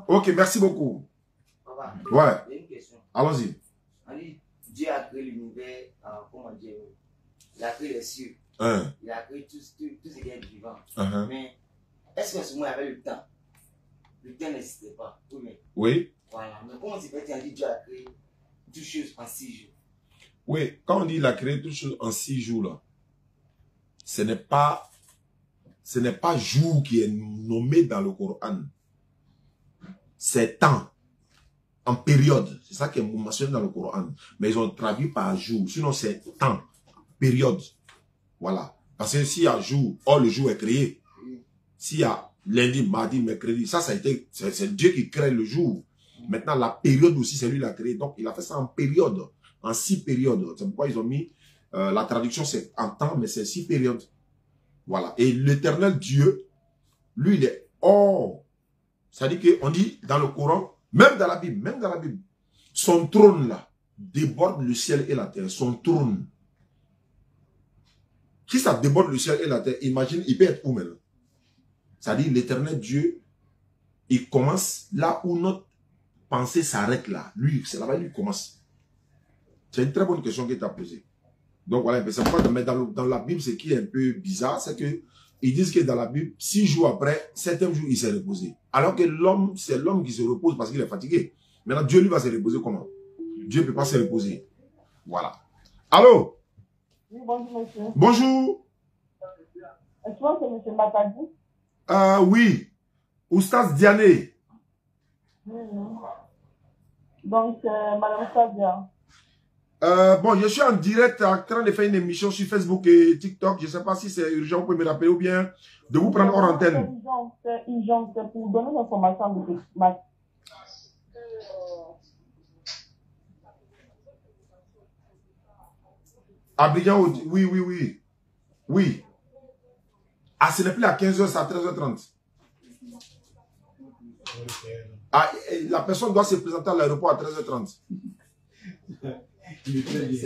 Ok, merci beaucoup. Ouais. Allons-y. Dieu a créé l'univers, comment dire, il a créé les cieux. Il a créé tout ce qui est vivant. Mais est-ce que ce moment avait le temps? Le temps n'existait pas. Oui. Voilà. Mais comment c'est fait que Dieu a créé toutes choses en 6 jours? Oui, quand on dit il a créé toutes choses en 6 jours, là, ce n'est pas jour qui est nommé dans le Coran. C'est temps, en période. C'est ça qui est mentionné dans le Coran. Mais ils ont traduit par jour. Sinon, c'est temps, période. Voilà. Parce que s'il y a jour, le jour est créé. S'il y a lundi, mardi, mercredi, ça a été, c'est Dieu qui crée le jour. Maintenant, la période aussi, c'est lui qui l'a créé. Donc, il a fait ça en période, en 6 périodes. C'est pourquoi ils ont mis, la traduction c'est en temps, mais c'est 6 périodes. Voilà. Et l'éternel Dieu, lui, il est hors. C'est-à-dire qu'on dit dans le Coran, même dans la Bible, son trône là, déborde le ciel et la terre. Son trône. Si ça déborde le ciel et la terre, imagine, il peut être où maintenant? C'est-à-dire l'éternel Dieu, il commence là où notre pensée s'arrête là. Lui, c'est là-bas il commence. C'est une très bonne question qu'il t'a posée. Donc voilà, c'est pourquoi dans la Bible, ce qui est un peu bizarre, c'est que ils disent que dans la Bible, 6 jours après, 7e jour, il s'est reposé. Alors que l'homme, c'est l'homme qui se repose parce qu'il est fatigué. Maintenant, Dieu lui va se reposer comment? Dieu ne peut pas se reposer. Voilà. Allô? Oui, bonjour, monsieur. Bonjour. Est-ce que c'est monsieur Matadi? Oui. Oustaz Diané. Donc, madame Sadia. Bon, je suis en direct en train de faire une émission sur Facebook et TikTok. Je ne sais pas si c'est urgent, vous pouvez me rappeler ou bien de vous prendre hors antenne. C'est urgent, c'est pour donner l'information de ma... Abidjan, oui. Oui. Ah, ce n'est plus à 15h, c'est à 13h30. Ah, la personne doit se présenter à l'aéroport à 13h30.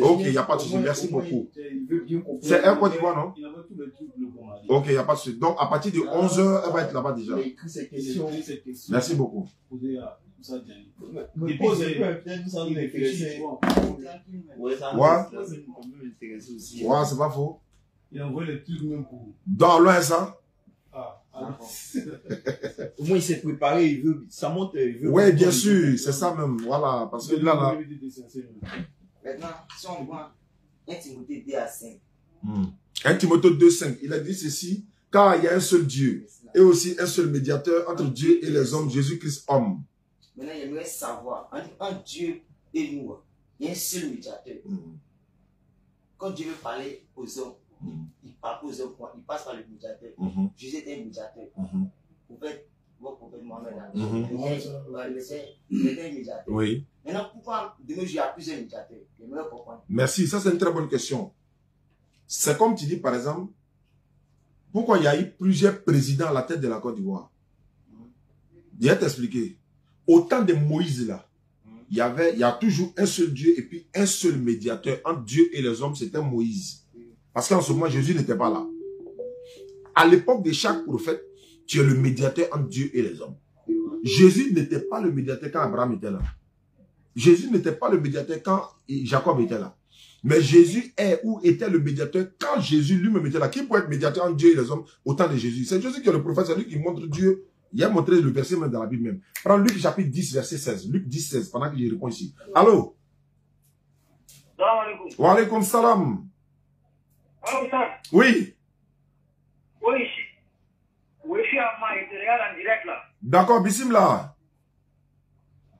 Ok, il n'y a pas de souci. Merci beaucoup. C'est un Côte d'Ivoire, non? Ok, il n'y a pas de souci. Donc, à partir de 11h, elle va être là-bas déjà. Merci beaucoup. Ouais, c'est pas faux. Dans loin, ça? Au moins, il s'est préparé, il veut, ça monte, il veut. Oui, bien sûr, c'est ça même. Voilà, parce que là. Maintenant, si on voit 1 Timothée 2 à 5. 1 Timothée 2, 5. Il a dit ceci, car il y a un seul Dieu et aussi un seul médiateur entre Dieu et les hommes, Jésus-Christ homme. Maintenant, j'aimerais savoir, entre Dieu et nous, il y a un seul médiateur. Quand Dieu veut parler aux hommes, il parle aux hommes, il passe par le médiateur. Jésus est un médiateur. Vous faites votre prophète Mohamed, il était un médiateur. Oui. Maintenant, pourquoi de nos jours il y a plusieurs médiateurs? J'aimerais comprendre. Merci, ça c'est une très bonne question. C'est comme tu dis par exemple, pourquoi il y a eu plusieurs présidents à la tête de la Côte d'Ivoire? Je vais t'expliquer. Au temps de Moïse là, il y a toujours un seul Dieu et puis un seul médiateur entre Dieu et les hommes, c'était Moïse. Parce qu'en ce moment, Jésus n'était pas là. À l'époque de chaque prophète, tu es le médiateur entre Dieu et les hommes. Jésus n'était pas le médiateur quand Abraham était là. Jésus n'était pas le médiateur quand Jacob était là. Mais Jésus est ou était le médiateur quand Jésus lui-même était là. Qui peut être médiateur entre Dieu et les hommes au temps de Jésus? C'est Jésus qui est le prophète, c'est lui qui montre Dieu. Il a montré le verset même dans la Bible même. Prends Luc chapitre 10, verset 16. Luc 10, 16, pendant que je réponds ici. Allô? Salam alaikum. Wa alaikum salam. Oui. Oui, Oui, je suis à moi, je te regarde en direct là. D'accord, bismillah.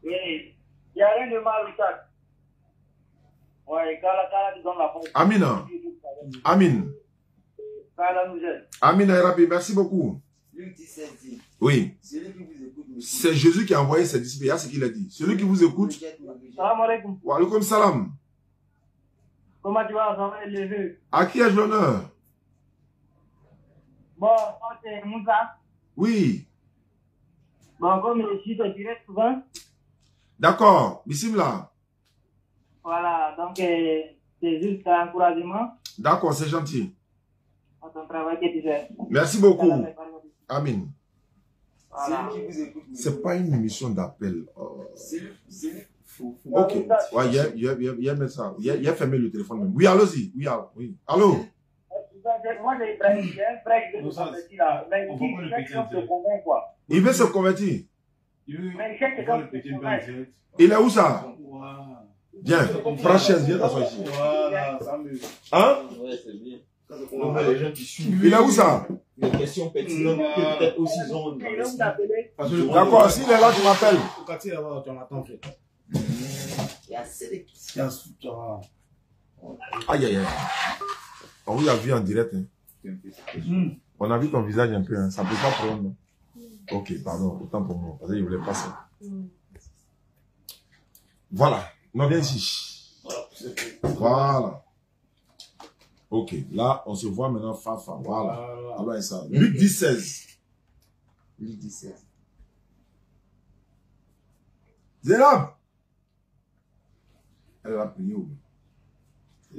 Oui, il n'y a rien de mal au stade. Ouais, Kala qui donne la force. Amina. Amin. Kala nous aide. Amina Rabbi, merci beaucoup. Luc 17 dit. Oui. Celui qui vous écoute, c'est Jésus qui a envoyé ses disciples. Il y a ce qu'il a dit. Celui qui vous écoute. Salam alaikum. Wa alaikum salam. Comment tu vas, ça va élever? À qui ai-je l'honneur? Bon, moi c'est Moussa. Oui. Bon, comme je suis de direct souvent. D'accord. Bismillah. Voilà, donc c'est juste un encouragement. D'accord, c'est gentil. À ton travail que tu fais. Merci beaucoup. Amin. Voilà. C'est pas une émission d'appel. Ok. Ouais, il y a ça. Il a fermé le téléphone même. Oui, allons-y. Oui, oui. Allô? Moi, j'ai un frère qui veut se convertir là. Mais il veut se convertir. Mais il il est où ça? Viens, Franchise, viens t'asseoir ici. Hein? Ouais, c'est bien. Les gens qui suivent. Il est où ça? Des questions pertinentes que peut-être aussi ils ont. D'accord, s'il est là, tu m'appelles. Aïe, aïe, aïe. On vous a vu en direct. Hein. On a vu ton visage un peu. Hein. Ça ne peut pas prendre. Non? Ok, pardon. Autant pour moi. Parce que je voulais pas ça. Voilà. Non, viens ici. Voilà. Ok. Là, on se voit maintenant Fafa. Voilà. Alors, ça. Luc 16. Luc 16. Zénab. Elle va prier.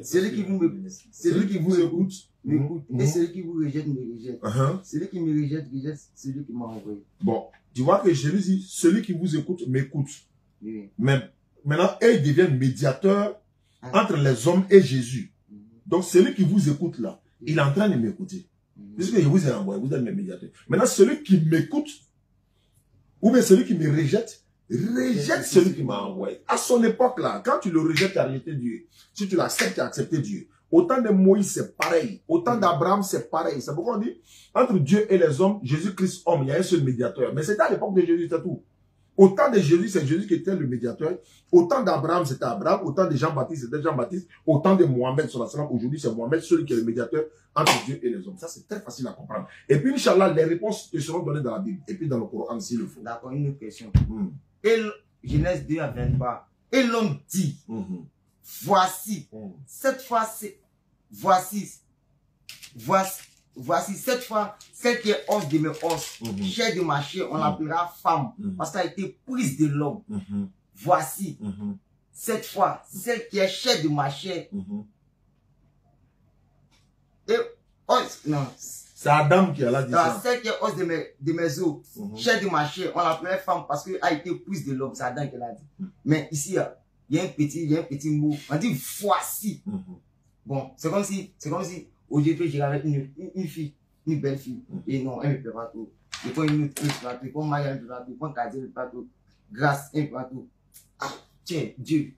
Celui qui vous écoute, m'écoute. Et celui qui vous rejette, me rejette. Celui qui me rejette, rejette celui qui m'a envoyé. Bon, tu vois que Jésus dit, celui qui vous écoute, m'écoute. Oui. Mais maintenant, ils deviennent médiateurs entre les hommes et Jésus. Donc, celui qui vous écoute là, il est en train de m'écouter. Puisque je vous ai envoyé, vous êtes mes médiateurs. Maintenant, celui qui m'écoute, ou bien celui qui me rejette celui qui m'a envoyé. À son époque là, quand tu le rejettes, tu as rejeté Dieu. Si tu l'acceptes, tu as accepté Dieu. Autant de Moïse, c'est pareil. Autant d'Abraham, c'est pareil. C'est pourquoi on dit, entre Dieu et les hommes, Jésus-Christ homme, il y a un seul médiateur. Mais c'était à l'époque de Jésus, c'est tout. Autant de Jésus, c'est Jésus qui était le médiateur. Autant d'Abraham, c'était Abraham. Autant de Jean-Baptiste, c'était Jean-Baptiste. Autant de Mohamed, aujourd'hui, c'est Mohamed, celui qui est le médiateur entre Dieu et les hommes. Ça, c'est très facile à comprendre. Et puis, Inch'Allah, les réponses te seront données dans la Bible. Et puis, dans le Coran, s'il le faut. D'accord, une autre question. Et Genèse 2 à 23. Et l'homme dit, voici, cette fois, voici, cette fois, celle qui est os de mes os, chair de ma chair, on l'appellera femme, parce qu'elle a été prise de l'homme. Voici, cette fois, celle qui est chair de ma chair. Et os, non. C'est Adam qui a la dit ça. Celle qui est os de mes os, chair de ma chair, on l'appelait femme parce qu'elle a été prise de l'homme. C'est Adam qui l'a dit. Mais ici, il y a un petit mot. On dit voici. Bon, c'est comme si, aujourd'hui, j'ai avec une fille, une belle fille. Et non, elle me fait pas tout. Je prends une autre plateau, je prends Maria le plateau, je prends Kadir le plateau, grâce un plateau. Ah, tiens, Dieu.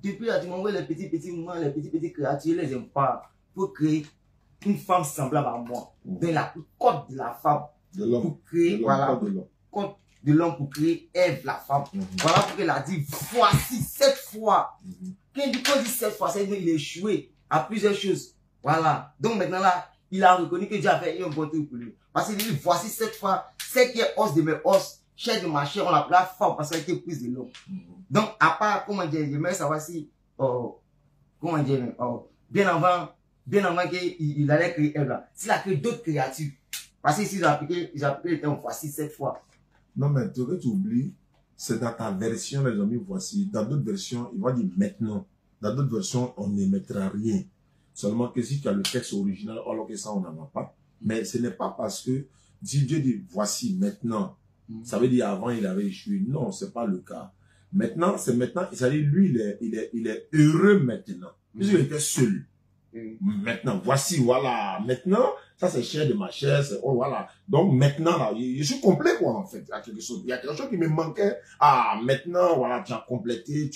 Depuis là, tu m'envoies les petits mouvements, les petites créatures, je les aime pas. Pour créer une femme semblable à moi. Ben la code de la femme. De l'homme. Pour créer, voilà. Code de l'homme pour créer Ève, la femme. Voilà pourquoi il a dit, voici, cette fois. Quand il dit cette fois, c'est qu'il est échoué à plusieurs choses. Voilà. Donc maintenant là, il a reconnu que Dieu a fait un bon truc pour lui. Parce qu'il dit, voici cette fois, celle qui est os de mes os, chair de ma chair, on l'appelle femme parce qu'elle a été prise de l'homme. Donc, à part, comment dire, j'aimerais savoir si, comment dire, bien avant qu'il allait créer Ève là, s'il a créé d'autres créatures. Parce que s'ils ont appliqué le terme voici cette fois. Non, mais tu oublies, c'est dans ta version, les amis, voici. Dans d'autres versions, il va dire maintenant. Dans d'autres versions, on ne mettra rien. Seulement que si tu as le texte original, alors que ça, on n'en a pas. Mais ce n'est pas parce que si Dieu dit voici maintenant, ça veut dire avant il avait échoué. Non, c'est pas le cas. Maintenant, c'est maintenant. C'est-à-dire, lui, il est heureux maintenant. Puisqu'il était seul. Maintenant, voici, voilà. Maintenant, ça c'est chair de ma chair, c'est, oh voilà. Donc maintenant, là, je suis complet, quoi, en fait. Il y a quelque chose qui me manquait. Ah, maintenant, voilà, tu as complété,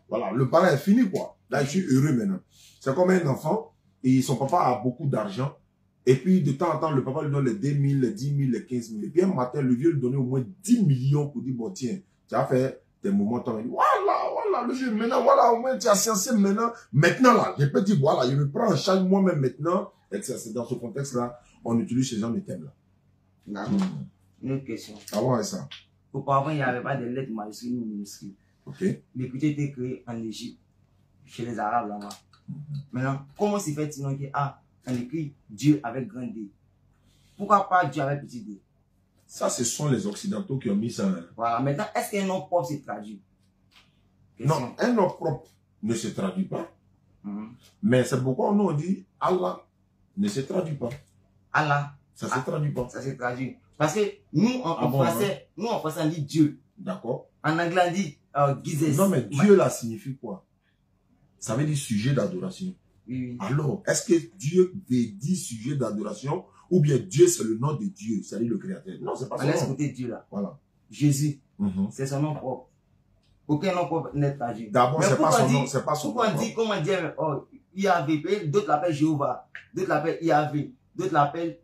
voilà, le parent est fini, quoi. Là, je suis heureux maintenant. C'est comme un enfant, et son papa a beaucoup d'argent, Et puis, de temps en temps, le papa lui donne les 2 000, les 10 000, les 15 000. Et puis, un matin, le vieux lui donnait au moins 10 millions pour dire, bon, tiens, tu as fait tes moments, tu as dit, voilà, le vieux, maintenant, voilà, au moins, tu as sciencé maintenant. Maintenant, là, je peux dire, voilà, je me prends en charge moi-même maintenant. Et c'est dans ce contexte-là, on utilise ce genre de thème-là. D'accord. Une autre question. Avant, c'est ça. Auparavant, il n'y avait pas de lettres majuscules ni minuscules. Ok. L'écriture était créée en Égypte, chez les Arabes là-bas. Maintenant, comment s'y fait-il on écrit Dieu avec grand D? Pourquoi pas Dieu avec petit D? Ça, ce sont les Occidentaux qui ont mis ça. Voilà. Maintenant, est-ce qu'un nom propre se traduit? Non, un nom propre ne se traduit pas. Mais c'est pourquoi nous on dit Allah ne se traduit pas. Allah. Ça se traduit pas. Ça se traduit. Parce que nous, en français, on dit Dieu. D'accord. En anglais, on dit Jesus. Non, mais Dieu là signifie quoi? Ça veut dire sujet d'adoration. Oui. Alors, est-ce que Dieu veut dire sujet d'adoration ou bien Dieu c'est le nom de Dieu, c'est-à-dire le créateur? Non, c'est pas ça. On laisse côté Dieu là. Voilà. Jésus, c'est son nom propre. Aucun nom propre n'est traduit. D'abord, c'est pas son nom, c'est pas son nom. Pourquoi on dit, comment dire, IAV, d'autres l'appellent Jéhovah, d'autres l'appellent IAV, d'autres l'appellent,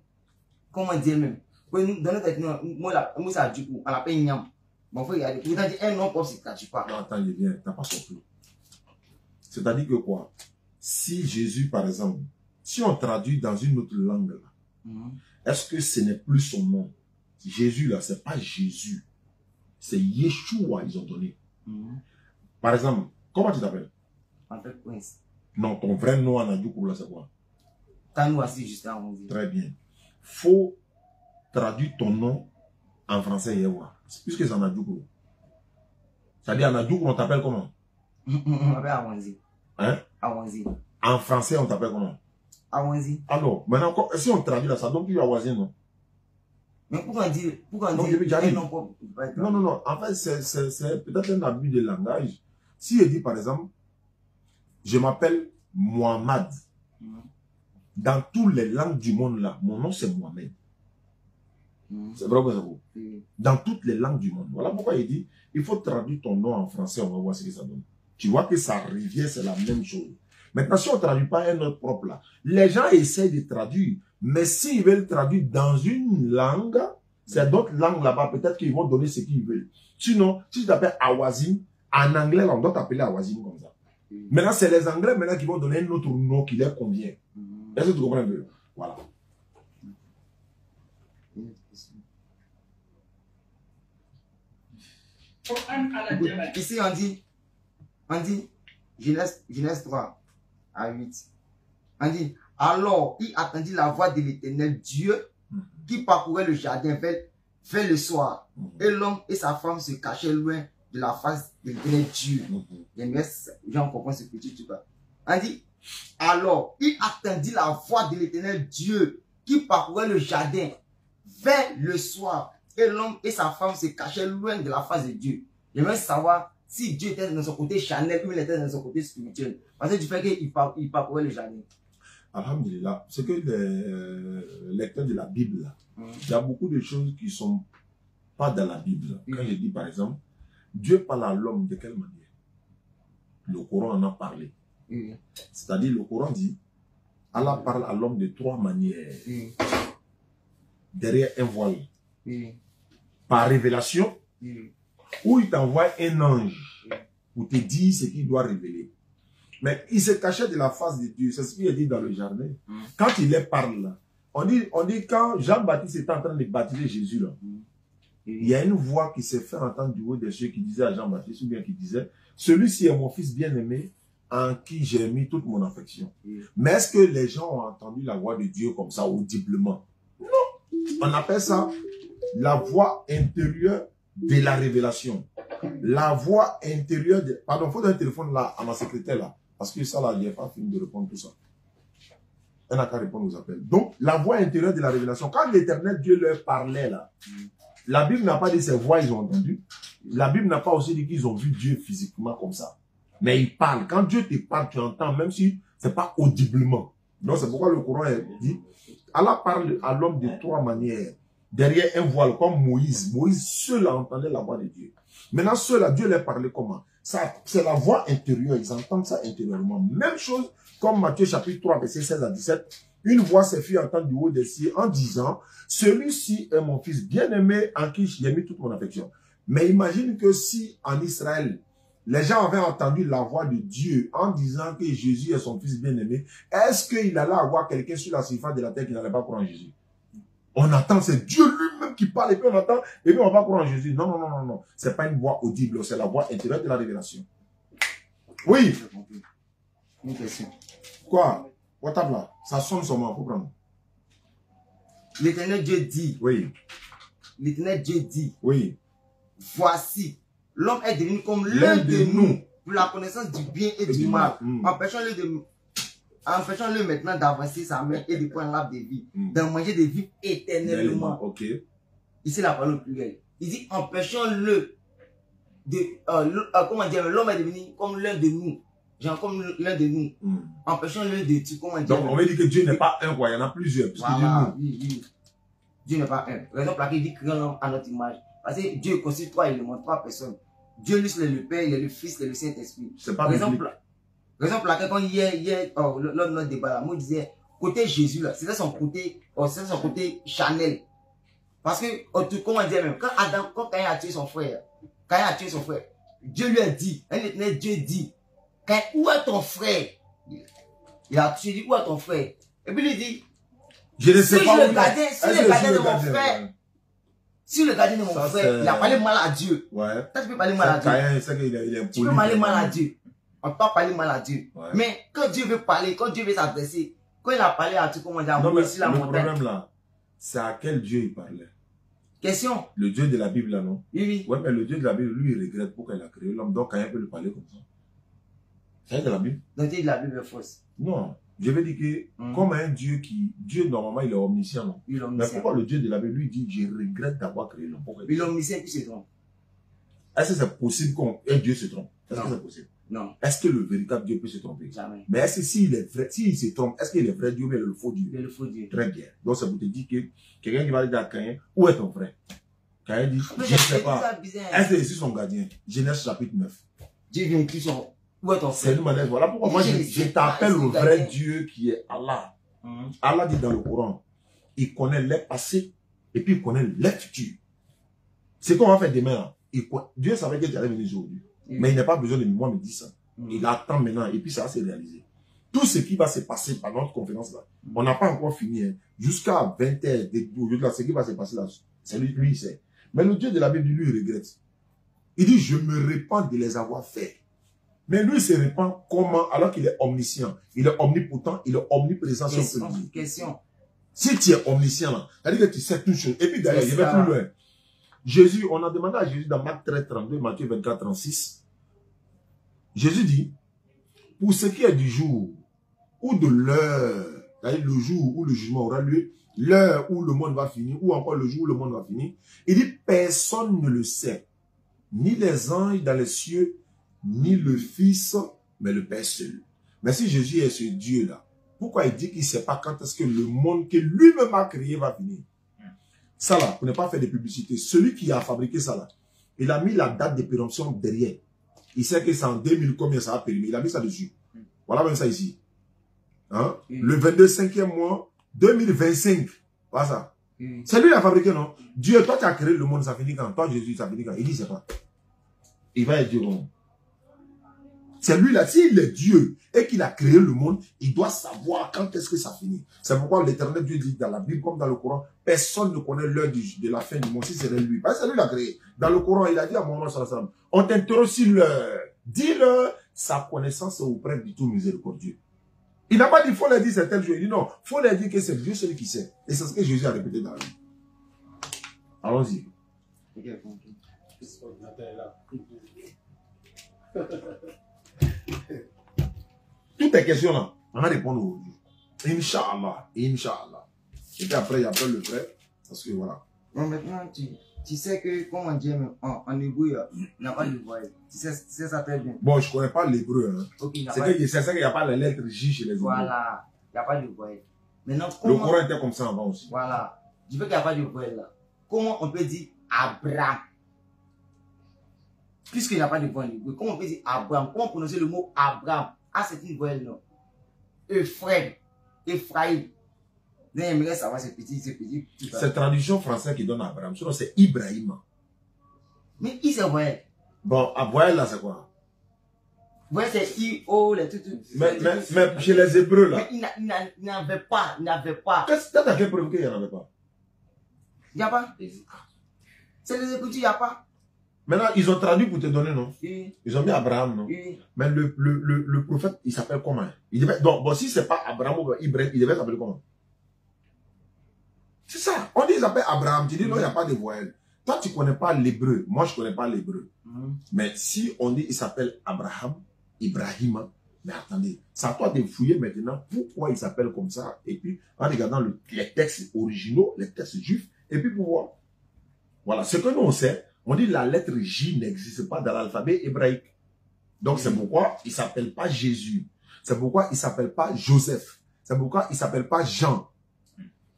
comment dire même. Dans notre ethnie, moi, ça du coup, on l'appelle Nyam. Bon, faut regarder. Vous avez dit un nom propre, c'est traduit pas. Non, attends, il vient, t'as pas compris. C'est-à-dire que quoi? Si Jésus, par exemple, si on traduit dans une autre langue, là, est-ce que ce n'est plus son nom? Jésus, là, c'est pas Jésus. C'est Yeshua, ils ont donné. Par exemple, comment tu t'appelles? Je m'appelle Prince. Non, ton vrai nom en Adjoukou, là, c'est quoi? Tanou assis juste à 11. Très bien. Faut traduire ton nom en français, Yewa. Puisque c'est en Adjoukou. C'est-à-dire, en Adjoukou, on t'appelle comment? On m'appelle Awanzi. Hein? Awanzi. En français, on t'appelle comment? Awanzi. Alors, maintenant, si on traduit là, ça donne plus Awanzi, non? Mais pourquoi dire non, en fait, c'est peut-être un abus de langage. Si je dis, par exemple, je m'appelle Mohamed, dans toutes les langues du monde là, mon nom c'est Mohamed. C'est vrai ou c'est vrai? Dans toutes les langues du monde. Voilà pourquoi il dit, il faut traduire ton nom en français, on va voir ce que ça donne. Tu vois que ça revient, c'est la même chose. Maintenant, si on ne traduit pas un autre propre là, les gens essayent de traduire. Mais s'ils veulent traduire dans une langue, c'est d'autres langues là-bas, peut-être qu'ils vont donner ce qu'ils veulent. Sinon, si tu t'appelles Awazin, en anglais, là, on doit t'appeler Awazin comme ça. Maintenant, c'est les Anglais maintenant qui vont donner un autre nom qui leur convient. Est-ce que tu comprends un peu? Voilà. Ici, on dit, Genèse 3 à 8. On dit, alors, il attendit la voix de l'Éternel Dieu qui parcourait le jardin vers le soir. Et l'homme et sa femme se cachaient loin de la face de l'Éternel Dieu. J'en comprends ce petit truc là. On dit, alors, il attendit la voix de l'Éternel Dieu qui parcourait le jardin vers le soir. Et l'homme et sa femme se cachaient loin de la face de Dieu. J'aimerais savoir si Dieu était dans son côté charnel ou il était dans son côté spirituel. Parce que du fait qu'il parcourait le jardin. Alhamdulillah, c'est que les lecteurs de la Bible, il y a beaucoup de choses qui ne sont pas dans la Bible. Quand je dis par exemple, Dieu parle à l'homme de quelle manière? Le Coran en a parlé. C'est-à-dire, le Coran dit, Allah parle à l'homme de 3 manières. Derrière un voile. Par révélation, où il t'envoie un ange pour te dire ce qu'il doit révéler. Mais il se cachait de la face de Dieu. C'est ce qu'il a dit dans le jardin. Quand il les parle, là, on dit quand Jean-Baptiste était en train de baptiser Jésus, là, il y a une voix qui s'est fait entendre du haut des cieux qui disait à Jean-Baptiste, ou bien qui disait, celui-ci est mon fils bien-aimé, en qui j'ai mis toute mon affection. Mais est-ce que les gens ont entendu la voix de Dieu comme ça, audiblement? Non. On appelle ça la voix intérieure de la révélation. La voix intérieure de... Pardon, il faut donner un téléphone là à ma secrétaire là. Parce que ça là, il n'y a pas fini de répondre tout ça. Elle n'a qu'à répondre aux appels. Donc, la voix intérieure de la révélation. Quand l'Éternel Dieu leur parlait là, la Bible n'a pas dit ces voix ils ont entendu. La Bible n'a pas aussi dit qu'ils ont vu Dieu physiquement comme ça. Mais il parle. Quand Dieu te parle, tu entends, même si ce n'est pas audiblement. Donc, c'est pourquoi le Coran dit, Allah parle à l'homme de 3 manières. Derrière un voile, comme Moïse. Moïse seul entendait la voix de Dieu. Maintenant, seul à Dieu leur parlait comment? C'est la voix intérieure, ils entendent ça intérieurement. Même chose comme Matthieu chapitre 3, verset 16 à 17. une voix s'est fait entendre du haut des cieux en disant, celui-ci est mon fils bien-aimé en qui j'ai mis toute mon affection. Mais imagine que si en Israël, les gens avaient entendu la voix de Dieu en disant que Jésus est son fils bien-aimé, est-ce qu'il allait avoir quelqu'un sur la surface de la terre qui n'allait pas croire en Jésus? On attend, c'est Dieu lui-même qui parle et puis on attend, et puis on va pas croire en Jésus. Non, non, non, non, non. C'est pas une voix audible, c'est la voix intérieure de la révélation. Oui. Une question. Quoi? WhatsApp là, ça sonne seulement, faut prendre. L'Éternel Dieu dit. Oui. L'Éternel Dieu dit. Oui. Voici, l'homme est devenu comme l'un de nous pour la connaissance du bien et du mal. Empêchons-le maintenant d'avancer sa main et de prendre l'arbre de vie, d'en manger de vie éternellement. Ok. Ici, la parole plurielle. Il dit, empêchons-le de, comment dire, l'homme est devenu comme l'un de nous. Genre comme l'un de nous. Empêchons-le de tuer, comment dire. Donc, on veut dire que Dieu n'est pas un roi, il y en a plusieurs. Voilà, oui. Dieu n'est pas un. Raison pour laquelle il dit créons l'homme à notre image. Parce que Dieu constitue 3 éléments, 3 personnes. Dieu, lui, c'est le Père, il est le Fils, il est le Saint-Esprit. C'est pas raison pour laquelle, quand hier, lors de notre débat, là, moi, je disais, côté Jésus, là, c'était son côté Chanel. Parce que, comment dire même, quand Caïn a tué son frère, Dieu lui a dit, Dieu dit, Caïn, où est ton frère? Il a tué, dit, où est ton frère? Et puis il dit, je ne sais pas où il est. Si le gardien de mon frère, si le gardien de mon frère, il a parlé mal à Dieu. Ouais. Toi, tu peux parler mal à Dieu. Tu peux parler mal à Dieu. On peut pas parler mal à Dieu. Ouais. Mais quand Dieu veut parler, quand Dieu veut s'adresser, quand il a parlé à Dieu, comment dire, non, mais le problème là, c'est à quel Dieu il parlait? Question. Le Dieu de la Bible là, non? Oui. Ouais, mais le Dieu de la Bible, lui, il regrette pourquoi il a créé l'homme. Donc, quand il peut lui parler comme ça. C'est de la Bible? Donc, Dieu de la Bible est fausse. Non. Je veux dire que, comme un Dieu Dieu, normalement, il est omniscient, non? Il est omniscient. Mais pourquoi le Dieu de la Bible lui dit, je regrette d'avoir créé l'homme? Il est omniscient qui se trompe. Est-ce que c'est possible qu'un Dieu se trompe? Est-ce que c'est possible? Non. Est-ce que le véritable Dieu peut se tromper? Jamais. Mais est-ce que s'il est vrai, s'il se trompe, est-ce qu'il est vrai Dieu ou le faux Dieu? Il est le faux Dieu. Très bien. Donc, ça vous te dit que quelqu'un qui va dire à Caïn, où est ton frère? Caïn dit, je ne sais pas. Est-ce que c'est son gardien? Genèse chapitre 9. Dieu vient qui sont. Où est ton frère? C'est une manière. Voilà pourquoi moi je t'appelle le vrai Dieu qui est Allah. Allah dit dans le Coran, il connaît les passés et puis il connaît les futurs. C'est qu'on va faire demain là. Dieu savait que tu allais venir aujourd'hui. Mais il n'a pas besoin de moi me dire ça. Il attend maintenant et puis ça va se réaliser. Tout ce qui va se passer pendant notre conférence là, on n'a pas encore fini. Hein. Jusqu'à 20h, ce qui va se passer là, c'est lui, il sait. Mais le Dieu de la Bible, lui, il regrette. Il dit, je me répands de les avoir faits. Mais lui, il se répand comment? Alors qu'il est omniscient, il est omnipotent, il est omniprésent. Question. Si tu es omniscient là, c'est-à-dire que tu sais toutes choses. Et puis d'ailleurs, je vais plus loin. Jésus, on a demandé à Jésus dans Marc 13, 32, Matthieu 24, 36. Jésus dit, pour ce qui est du jour ou de l'heure, c'est-à-dire le jour où le jugement aura lieu, l'heure où le monde va finir, ou encore le jour où le monde va finir, il dit, personne ne le sait. Ni les anges dans les cieux, ni le Fils, mais le Père seul. Mais si Jésus est ce Dieu-là, pourquoi il dit qu'il ne sait pas quand est-ce que le monde que lui-même a créé va finir? Ça là, pour ne pas faire de publicité, celui qui a fabriqué ça là, il a mis la date de péremption derrière. Il sait que c'est en 2000 combien ça a périmé. Il a mis ça dessus. Voilà même ça ici. Hein? Le 22 5e mois, 2025. Voilà ça. C'est lui qui a fabriqué, non? Dieu, toi tu as créé le monde, ça finit quand? Toi Jésus, ça finit quand? Il dit c'est pas. Il va être Dieu. C'est lui là, s'il est Dieu et qu'il a créé le monde, il doit savoir quand est-ce que ça finit. C'est pourquoi l'Éternel Dieu dit dans la Bible comme dans le Coran, personne ne connaît l'heure de la fin du monde si c'est lui. Parce que c'est lui qui l'a créé. Dans le Coran, il a dit à Mohammed sallallahu alayhi wa sallam, on t'interroge sur l'heure. Dis-le, sa connaissance est auprès du tout miséricordieux. Il n'a pas dit, il faut leur dire c'est tel jour. Il dit non, il faut leur dire que c'est Dieu celui qui sait. Et c'est ce que Jésus a répété dans la Bible. Allons-y. Toutes tes questions là, on va répondre aujourd'hui. Inch'Allah. Inch'Allah. Et puis après, il y a pas le vrai. Parce que voilà. Bon, maintenant, tu sais que, comment dire, en hébreu, il n'y a pas de voyelle. Tu sais ça très bien. Bon, je ne connais pas l'hébreu. Hein. Okay, c'est ça qu'il n'y a pas les lettres J chez les hébreux. Voilà. Il n'y a pas de voyelle. Maintenant, le Coran était comme ça avant aussi. Voilà. Du fait qu'il n'y a pas de voyelle là. Comment on peut dire Abraham? Puisqu'il n'y a pas de voyelle en hébreu, comment on peut dire Abraham? Comment prononcer le mot Abraham? Ah, c'est une voyelle, non. Ephraim. Ephraïm. j'aimerais savoir ce petit. C'est traduction française qui donne Abraham. Sinon, c'est Ibrahim. Mais il se voyait. Bon, à voyelle là, c'est quoi? Voyelle, c'est I-O, les tout. Mais chez les Hébreux là. Mais il n'avait pas. T'as quelle preuve qu'il n'y en avait pas? Il n'y a pas. C'est les Hébreux, il n'y a pas. Maintenant, ils ont traduit pour te donner, non? Oui. Ils ont mis Abraham, non? Oui. Mais le prophète, il s'appelle comment? Donc, bon, si c'est pas Abraham ou Ibrahim, il devait s'appeler comment? C'est ça. On dit il s'appelle Abraham. Tu dis non, il n'y a pas de voyelle. Toi, tu ne connais pas l'hébreu. Moi, je ne connais pas l'hébreu. Mais si on dit il s'appelle Abraham, Ibrahim, mais attendez, c'est à toi de fouiller maintenant pourquoi il s'appelle comme ça. Et puis, en regardant les textes originaux, les textes juifs, et puis pour voir. Voilà. Ce que nous, on sait, on dit la lettre J n'existe pas dans l'alphabet hébraïque. Donc, c'est pourquoi il ne s'appelle pas Jésus. C'est pourquoi il ne s'appelle pas Joseph. C'est pourquoi il ne s'appelle pas Jean.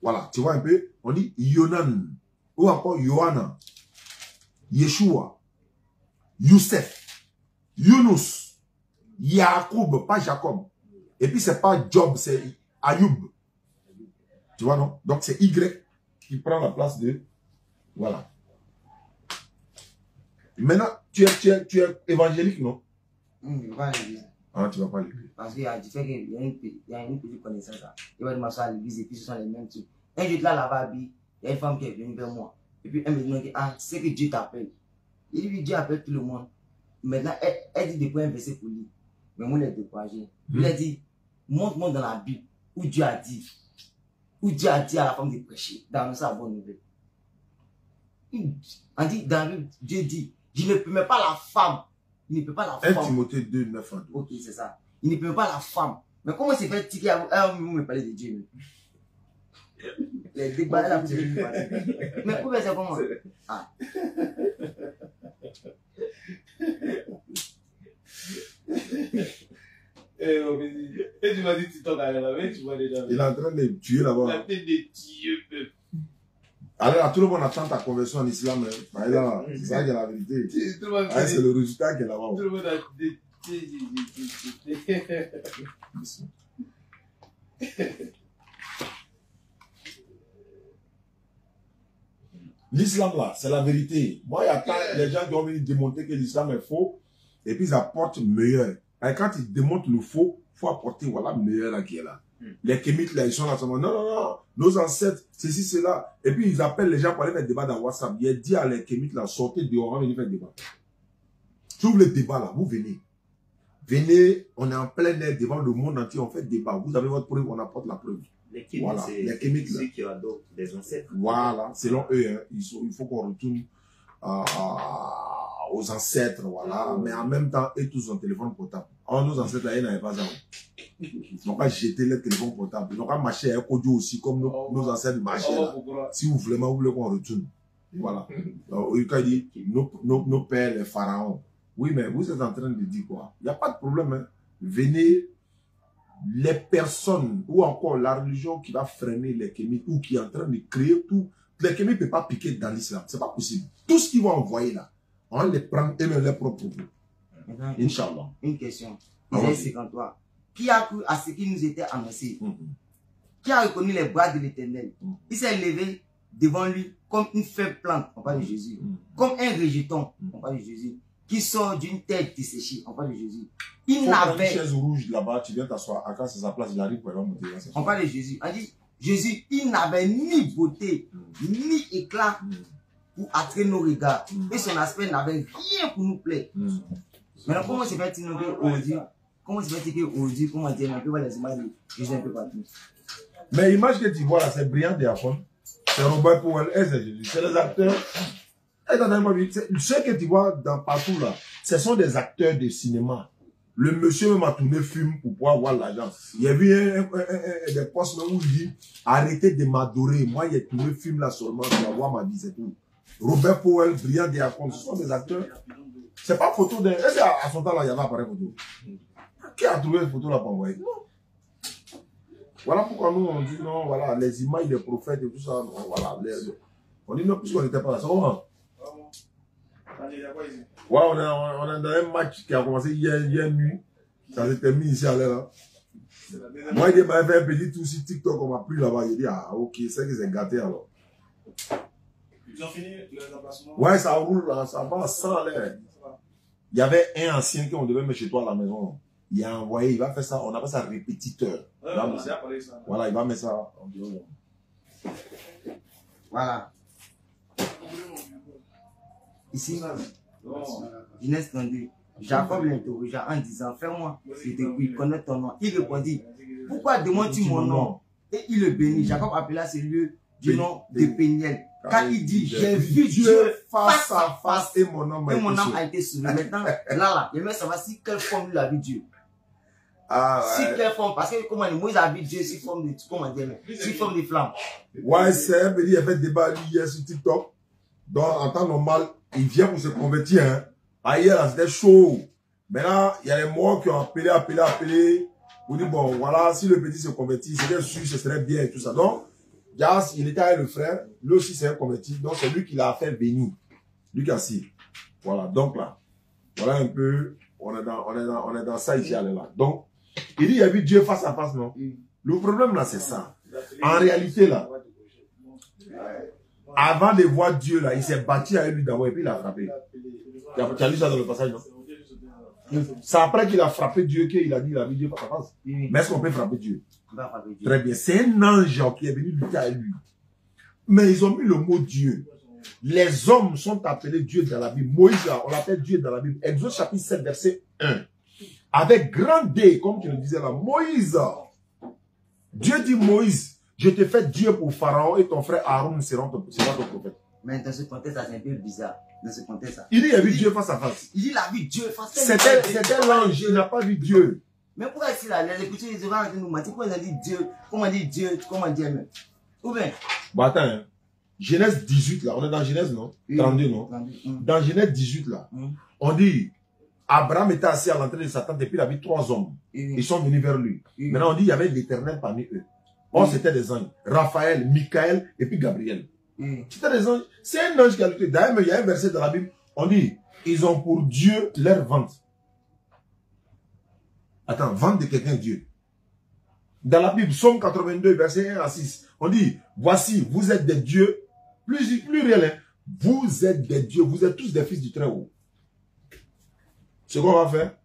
Voilà. Tu vois un peu? On dit Yonan. Ou encore Yohana, Yeshua, Youssef, Yunus, Yacoub, pas Jacob. Et puis c'est pas Job, c'est Ayoub. Tu vois, non? Donc c'est Y qui prend la place de... Voilà. Maintenant, tu es évangélique, non? Je ne vais pas à l'église. Ah, tu ne vas pas à l'église. Parce qu'il y a une petite connaissance. Il va m'asseoir à l'église et puis ce sont les mêmes trucs. Un jour, là-bas, il y a une femme qui est venue vers moi. Et puis elle me dit, ah, c'est que Dieu t'appelle. Il dit, Dieu appelle tout le monde. Maintenant, elle dit de quoi un verset pour lui. Mais moi, elle est découragée. Il a dit, montre-moi dans la Bible où Dieu a dit à la femme de prêcher. Dans sa bonne nouvelle. On dit, dans la Bible, Dieu dit, je ne permets pas la femme. Il ne peut pas la femme. 1 Timothée 2, 9 à 12. Ok, c'est ça. Il ne permet pas la femme. Mais comment c'est fait tiquer à vous me parler de Dieu? Les débats là, vous avez vu parler. Mais pourquoi c'est comment? Ah. Et tu m'as dit, tu t'en as là, tu vois déjà. Il est en train de tuer là-bas. Il est en train de tuer. Alors là, tout le monde attend ta conversion en islam. C'est ça qui est la vérité. C'est le résultat qui est là-bas. Tout le monde a dit. L'islam là, c'est la vérité. Moi, il y a tant les gens qui ont venu démontrer que l'islam est faux, et puis ils apportent meilleur. Et quand ils démontrent le faux, il faut apporter, voilà, meilleur là qui est là. Les kémites là, ils sont là, non, nos ancêtres, ceci, cela. Et puis ils appellent les gens pour aller faire débat dans WhatsApp. Il a dit à les kémites là, sortez dehors, on va venir faire débat. J'ouvre le débat là, vous venez. Venez, on est en plein air devant le monde entier, on fait débat. Vous avez votre preuve, on apporte la preuve. Les kémites, voilà, c'est ceux qui adoptent des ancêtres. Voilà, selon eux, hein, il faut qu'on retourne aux ancêtres, voilà. Mais en même temps, eux tous ont téléphone portable. Or, nos ancêtres, là, ils n'avaient pas ça. Ils n'ont pas jeté les téléphones portables. Ils n'ont pas marché à Kodio aussi, comme nos ancêtres marchaient là. Si vous voulez qu'on retourne. Voilà. Donc, quand il dit, nos pères, les pharaons. Oui, mais vous êtes en train de dire quoi? Il n'y a pas de problème, hein. Venez. Les personnes ou encore la religion qui va freiner les kémites ou qui est en train de créer tout, les kémites ne peuvent pas piquer dans l'islam. C'est pas possible. Tout ce qu'ils vont envoyer là, on les prend et les propres propos. Inch'Allah. Une question. Isaïe 53. Qui a cru à ce qui nous était annoncé? Qui a reconnu les bras de l'Éternel? Il s'est levé devant lui comme une faible plante, on parle de Jésus. Comme un rejeton, on parle de Jésus. Qui sort d'une tête desséchée, on parle de Jésus. Il n'avait... une chaise rouge là-bas, tu viens t'asseoir. À quand c'est sa place, il arrive pour monter. On parle de Jésus. On dit, Jésus, il n'avait ni beauté, ni éclat pour attirer nos regards. Et son aspect n'avait rien pour nous plaire. Maintenant, comment c'est fait aujourd'hui? Comment c'est fait aujourd'hui? Comment dire, on peut voir les images de Jésus un peu partout. Mais l'image que tu vois là, c'est brillant Diaphone. C'est Robert Powell et c'est Jésus. C'est les acteurs. Ceux que tu vois dans partout là, ce sont des acteurs de cinéma. Le monsieur même a tourné film pour pouvoir avoir l'argent. Il y a eu des postes où il dit arrêtez de m'adorer. Moi, il a tourné film là seulement pour avoir ma vie, c'est tout. Robert Powell, Brillant Diacon, ce sont des acteurs. C'est pas photo de. Est-ce qu'à son temps là, il y avait appareil photo? Qui a trouvé une photo là pour envoyer? Voilà pourquoi nous on dit non, voilà, les images des prophètes et tout ça, non, voilà. On dit non, puisqu'on n'était pas là. C'est comment? Ouais, on est dans un match qui a commencé hier nuit. Ça s'est terminé ici à l'heure. Moi, il m'a fait un petit tour sur TikTok, on m'a pris là-bas. Il dit, ah, ok, c'est que c'est gâté alors. Ils ont fini le remplacement? Ouais, ça roule là, ça va sans l'air. Il y avait un ancien qu'on devait mettre chez toi à la maison. Il a envoyé, il va faire ça, on appelle ça répétiteur. Ouais, voilà, il va mettre ça. Voilà. Ici, Genèse 32. Jacob l'interrogea en disant, fais-moi, il connaît ton nom. Il répondit, pourquoi demandes-tu mon nom? Et il le bénit. Jacob appela ce lieu du nom de Péniel. Car il dit, j'ai vu Dieu face à face et mon âme a été sauvé. Maintenant, là, il veut savoir si quelle forme il a vu Dieu. Ah, ouais. Si quelle forme, parce que comment Moïse a vu Dieu sous forme de, comment dire, sous forme de flamme. Ouais, c'est un petit, il a fait débat lui hier sur TikTok. Donc, en temps normal, il vient pour se convertir, hein. Hier, c'était chaud. Maintenant, il y a les morts qui ont appelé. Pour dire, bon, voilà, si le petit se convertit, c'est sûr, ce serait bien et tout ça. Donc, Jas, il était avec le frère, lui aussi c'est un converti, donc c'est lui qui l'a fait venir. Lui qui a si. Voilà, donc là, voilà un peu, on est dans ça ici, allez là. Donc, il dit, il y a vu Dieu face à face, non? Le problème là, c'est ça. En réalité là, avant de voir Dieu là, il s'est battu avec lui d'abord et puis il a frappé. Tu as lu ça dans le passage, non? C'est après qu'il a frappé Dieu qu'il a dit il a vu Dieu face à face. Mais est-ce qu'on peut frapper Dieu? Très bien. C'est un ange qui est venu lutter avec lui. Mais ils ont mis le mot Dieu. Les hommes sont appelés Dieu dans la Bible. Moïse, on l'appelle Dieu dans la Bible. Exode chapitre 7, verset 1. Avec grand D, comme tu le disais là, Moïse. Dieu dit Moïse, je te fais Dieu pour Pharaon et ton frère Aaron sera ton prophète. Mais dans ce contexte, c'est un peu bizarre. Dans ce contexte, il dit, il a vu Dieu face à face. Il dit, il a vu Dieu face à face. C'était l'ange, il n'a pas vu Dieu. Mais pourquoi ici, là, les écritures, ils vont nous mentir. Pourquoi ils ont dit Dieu? Comment dit Dieu? Comment dire même? Ou bien? Bon, attends, hein. Genèse 18, là. On est dans Genèse, non? 32, non? Dans Genèse 18, là. On dit, Abraham était assis à l'entrée de sa tente et puis il a vu 3 hommes. Ils sont venus vers lui. Maintenant, on dit, il y avait l'Éternel parmi eux. Or, c'était des anges. Raphaël, Michael et puis Gabriel. C'était des anges. C'est un ange qui a lutté. D'ailleurs, il y a un verset dans la Bible. On dit, ils ont pour Dieu leur vente. Attends, vente de quelqu'un Dieu. Dans la Bible, Psaume 82, verset 1 à 6, on dit, voici, vous êtes des dieux, pluriel, hein. Vous êtes des dieux, vous êtes tous des fils du Très-Haut. C'est quoi on va faire?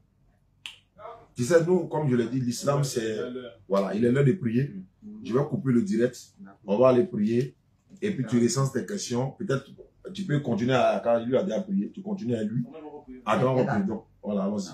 Tu sais, nous, comme je l'ai dit, l'islam, c'est, voilà, il est l'heure de prier. Je vais couper le direct, on va aller prier, et puis tu recenses tes questions, peut-être, tu peux continuer à, quand lui a déjà prié, tu continues à lui. Attends, on va prier. Donc, voilà, allons-y.